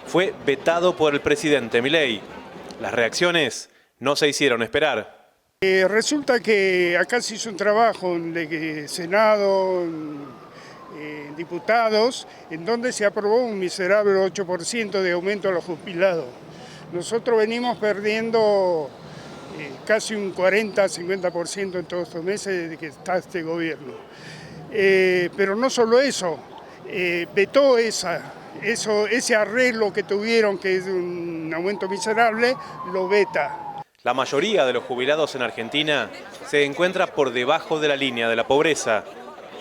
fue vetado por el presidente Milei. Las reacciones no se hicieron esperar. Resulta que acá se hizo un trabajo en Senado, en diputados, en donde se aprobó un miserable 8% de aumento a los jubilados. Nosotros venimos perdiendo casi un 40-50% en todos estos meses desde que está este gobierno. Pero no solo eso, vetó ese arreglo que tuvieron, que es un aumento miserable, lo veta. La mayoría de los jubilados en Argentina se encuentra por debajo de la línea de la pobreza.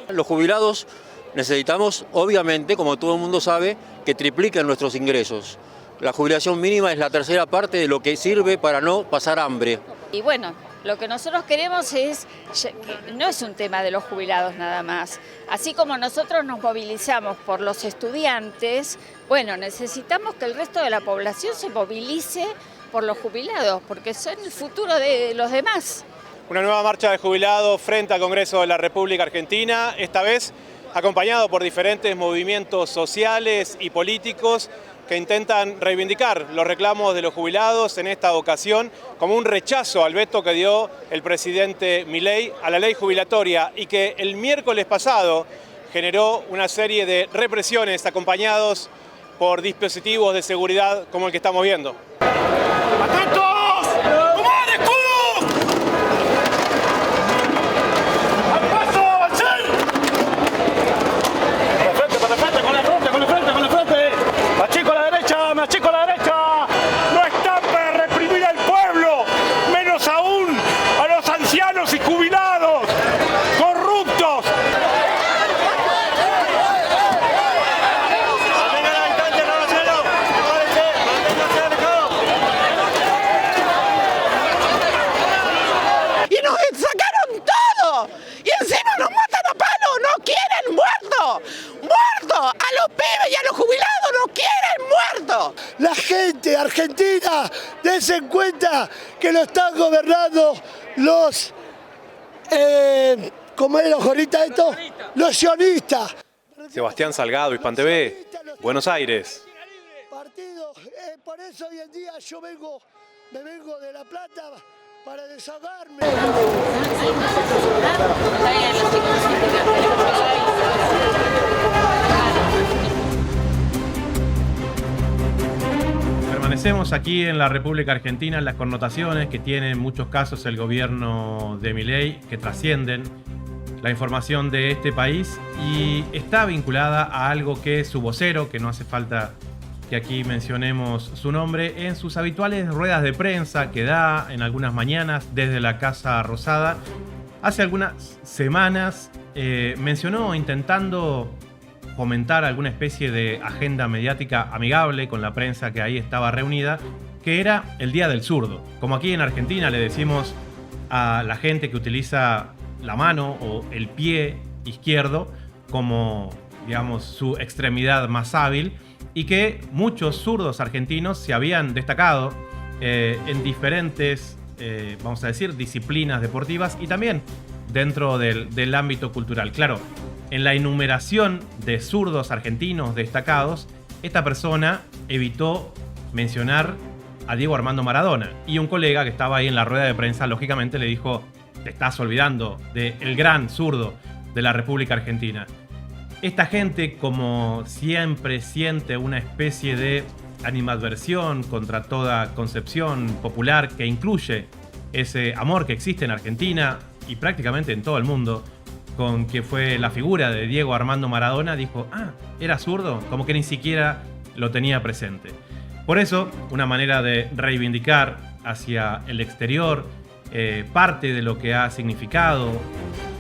Los jubilados necesitamos, obviamente, como todo el mundo sabe, que tripliquen nuestros ingresos. La jubilación mínima es la tercera parte de lo que sirve para no pasar hambre. Y bueno, lo que nosotros queremos es, que no es un tema de los jubilados nada más. Así como nosotros nos movilizamos por los estudiantes, bueno, necesitamos que el resto de la población se movilice por los jubilados, porque son el futuro de los demás. Una nueva marcha de jubilados frente al Congreso de la República Argentina, esta vez acompañado por diferentes movimientos sociales y políticos que intentan reivindicar los reclamos de los jubilados, en esta ocasión como un rechazo al veto que dio el presidente Milei a la ley jubilatoria, y que el miércoles pasado generó una serie de represiones acompañados por dispositivos de seguridad como el que estamos viendo. ¡Atentos! ¡Tomar escudos! ¡Al paso! ¡Avancen! Para el frente, con la frente, con la frente, con la frente. Me achico a la derecha, me achico a la derecha. No están para reprimir al pueblo, menos aún a los ancianos y jubilados, corruptos. pibes y a los jubilados los quieren muertos. La gente argentina, dense cuenta que lo están gobernando los... ¿cómo eran los gorritas estos? Los sionistas. Sebastián Salgado, Hispan TV, Buenos Aires. Por eso hoy en día yo me vengo de La Plata para desahogarme. Permanecemos aquí en la República Argentina en las connotaciones que tiene en muchos casos el gobierno de Milei, que trascienden la información de este país y está vinculada a algo que su vocero, que no hace falta que aquí mencionemos su nombre, en sus habituales ruedas de prensa que da en algunas mañanas desde la Casa Rosada, hace algunas semanas mencionó intentando fomentar alguna especie de agenda mediática amigable con la prensa que ahí estaba reunida, que era el Día del Zurdo. Como aquí en Argentina le decimos a la gente que utiliza la mano o el pie izquierdo como, digamos, su extremidad más hábil, y que muchos zurdos argentinos se habían destacado en diferentes, vamos a decir, disciplinas deportivas y también dentro del ámbito cultural. Claro, en la enumeración de zurdos argentinos destacados, esta persona evitó mencionar a Diego Armando Maradona, y un colega que estaba ahí en la rueda de prensa lógicamente le dijo: te estás olvidando del gran zurdo de la República Argentina. Esta gente, como siempre, siente una especie de animadversión contra toda concepción popular que incluye ese amor que existe en Argentina y prácticamente en todo el mundo con que fue la figura de Diego Armando Maradona. Dijo: ah, era zurdo, como que ni siquiera lo tenía presente. Por eso, una manera de reivindicar hacia el exterior parte de lo que ha significado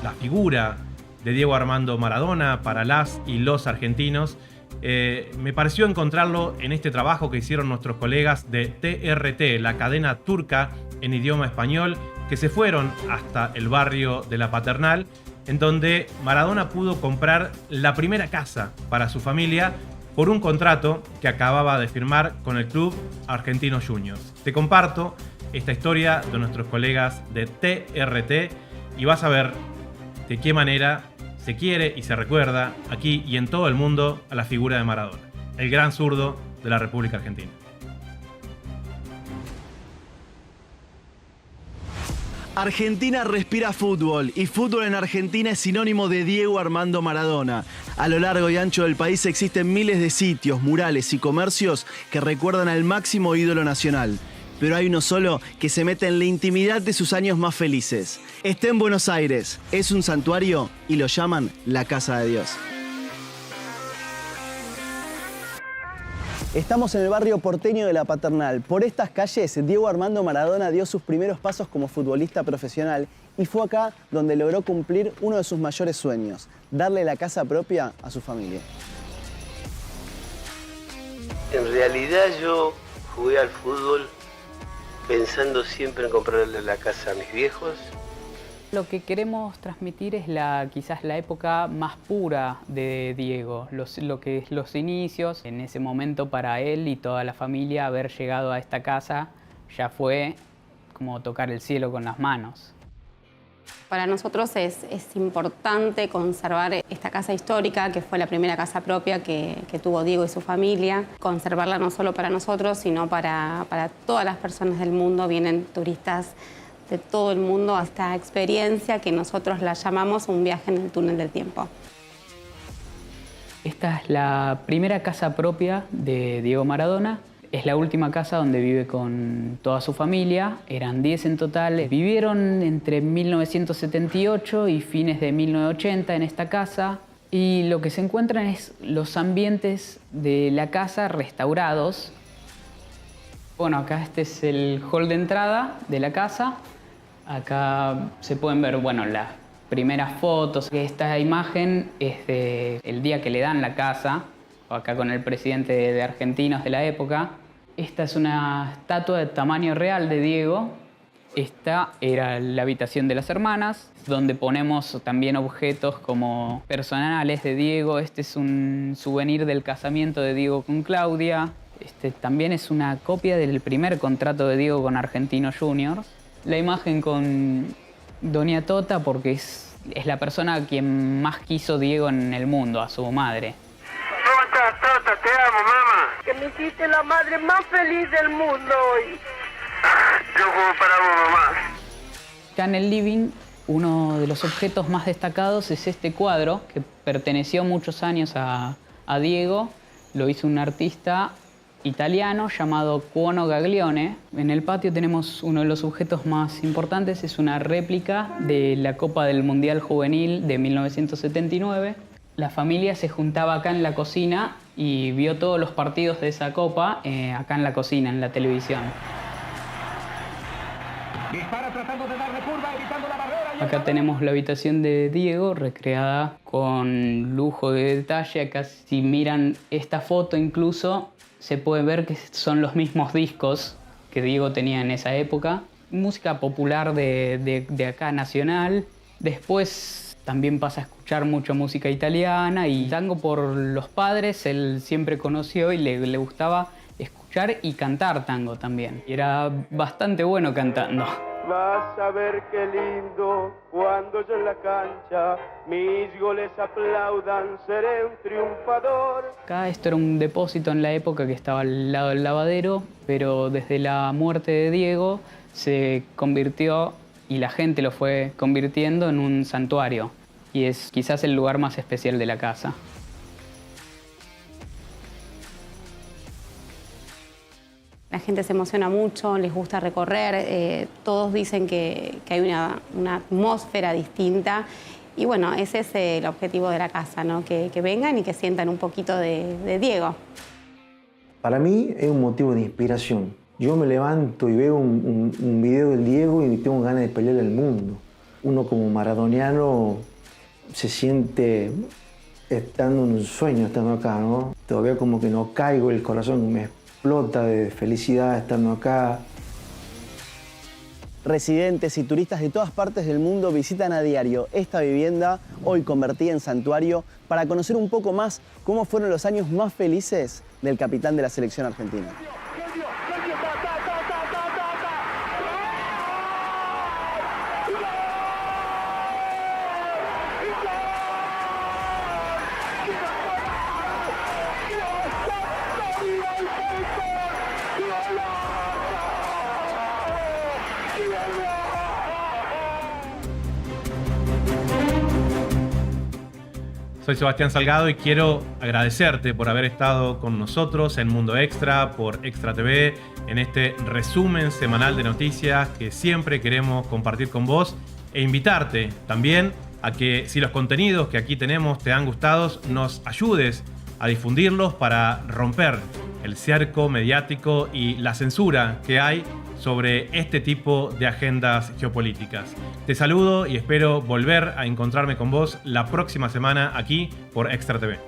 la figura de Diego Armando Maradona para las y los argentinos, me pareció encontrarlo en este trabajo que hicieron nuestros colegas de TRT, la cadena turca en idioma español, que se fueron hasta el barrio de La Paternal, en donde Maradona pudo comprar la primera casa para su familia por un contrato que acababa de firmar con el club Argentinos Juniors. Te comparto esta historia de nuestros colegas de TRT y vas a ver de qué manera se quiere y se recuerda aquí y en todo el mundo a la figura de Maradona, el gran zurdo de la República Argentina. Argentina respira fútbol, y fútbol en Argentina es sinónimo de Diego Armando Maradona. A lo largo y ancho del país existen miles de sitios, murales y comercios que recuerdan al máximo ídolo nacional. Pero hay uno solo que se mete en la intimidad de sus años más felices. Está en Buenos Aires, es un santuario y lo llaman la Casa de Dios. Estamos en el barrio porteño de La Paternal. Por estas calles, Diego Armando Maradona dio sus primeros pasos como futbolista profesional y fue acá donde logró cumplir uno de sus mayores sueños, darle la casa propia a su familia. En realidad yo jugué al fútbol pensando siempre en comprarle la casa a mis viejos. Lo que queremos transmitir es quizás la época más pura de Diego, lo que es los inicios. En ese momento para él y toda la familia haber llegado a esta casa ya fue como tocar el cielo con las manos. Para nosotros es importante conservar esta casa histórica, que fue la primera casa propia que tuvo Diego y su familia. Conservarla no solo para nosotros, sino para todas las personas del mundo. Vienen turistas de todo el mundo a esta experiencia que nosotros la llamamos un viaje en el túnel del tiempo. Esta es la primera casa propia de Diego Maradona. Es la última casa donde vive con toda su familia. Eran 10 en total. Vivieron entre 1978 y fines de 1980 en esta casa. Y lo que se encuentran es los ambientes de la casa restaurados. Bueno, acá este es el hall de entrada de la casa. Acá se pueden ver, bueno, las primeras fotos. Esta imagen es del día que le dan la casa, acá con el presidente de Argentinos de la época. Esta es una estatua de tamaño real de Diego. Esta era la habitación de las hermanas, donde ponemos también objetos como personales de Diego. Este es un souvenir del casamiento de Diego con Claudia. Este también es una copia del primer contrato de Diego con Argentinos Juniors. La imagen con Doña Tota, porque es la persona a quien más quiso Diego en el mundo, a su madre. Tota, te amo, mamá. Que me hiciste la madre más feliz del mundo hoy. Yo juego para vos, mamá. Acá en el living, uno de los objetos más destacados es este cuadro, que perteneció muchos años a Diego. Lo hizo un artista italiano llamado Cuono Gaglione. En el patio tenemos uno de los objetos más importantes, es una réplica de la Copa del Mundial Juvenil de 1979. La familia se juntaba acá en la cocina y vio todos los partidos de esa Copa acá en la cocina, en la televisión. Dispara tratando de darle curva, evitando la barrera. Acá tenemos la habitación de Diego, recreada con lujo de detalle. Acá, si miran esta foto incluso, se puede ver que son los mismos discos que Diego tenía en esa época. Música popular de acá, nacional. Después también pasa a escuchar mucha música italiana y tango por los padres. Él siempre conoció y le gustaba escuchar y cantar tango también. Y era bastante bueno cantando. Vas a ver qué lindo cuando yo en la cancha mis goles aplaudan, seré un triunfador. Acá esto era un depósito en la época que estaba al lado del lavadero, pero desde la muerte de Diego se convirtió y la gente lo fue convirtiendo en un santuario. Y es quizás el lugar más especial de la casa. La gente se emociona mucho, les gusta recorrer, todos dicen que hay una atmósfera distinta. Y bueno, ese es el objetivo de la casa, ¿no? Que vengan y que sientan un poquito de Diego. Para mí es un motivo de inspiración. Yo me levanto y veo un video del Diego y tengo ganas de pelear el mundo. Uno como maradoniano se siente estando en un sueño, estando acá, ¿no? Todavía como que no caigo, el corazón me explota de felicidad estando acá. Residentes y turistas de todas partes del mundo visitan a diario esta vivienda, hoy convertida en santuario, para conocer un poco más cómo fueron los años más felices del capitán de la selección argentina. Soy Sebastián Salgado y quiero agradecerte por haber estado con nosotros en Mundo Extra, por Extra TV, en este resumen semanal de noticias que siempre queremos compartir con vos e invitarte también a que, si los contenidos que aquí tenemos te han gustado, nos ayudes a difundirlos para romper el cerco mediático y la censura que hay sobre este tipo de agendas geopolíticas. Te saludo y espero volver a encontrarme con vos la próxima semana aquí por Extra TV.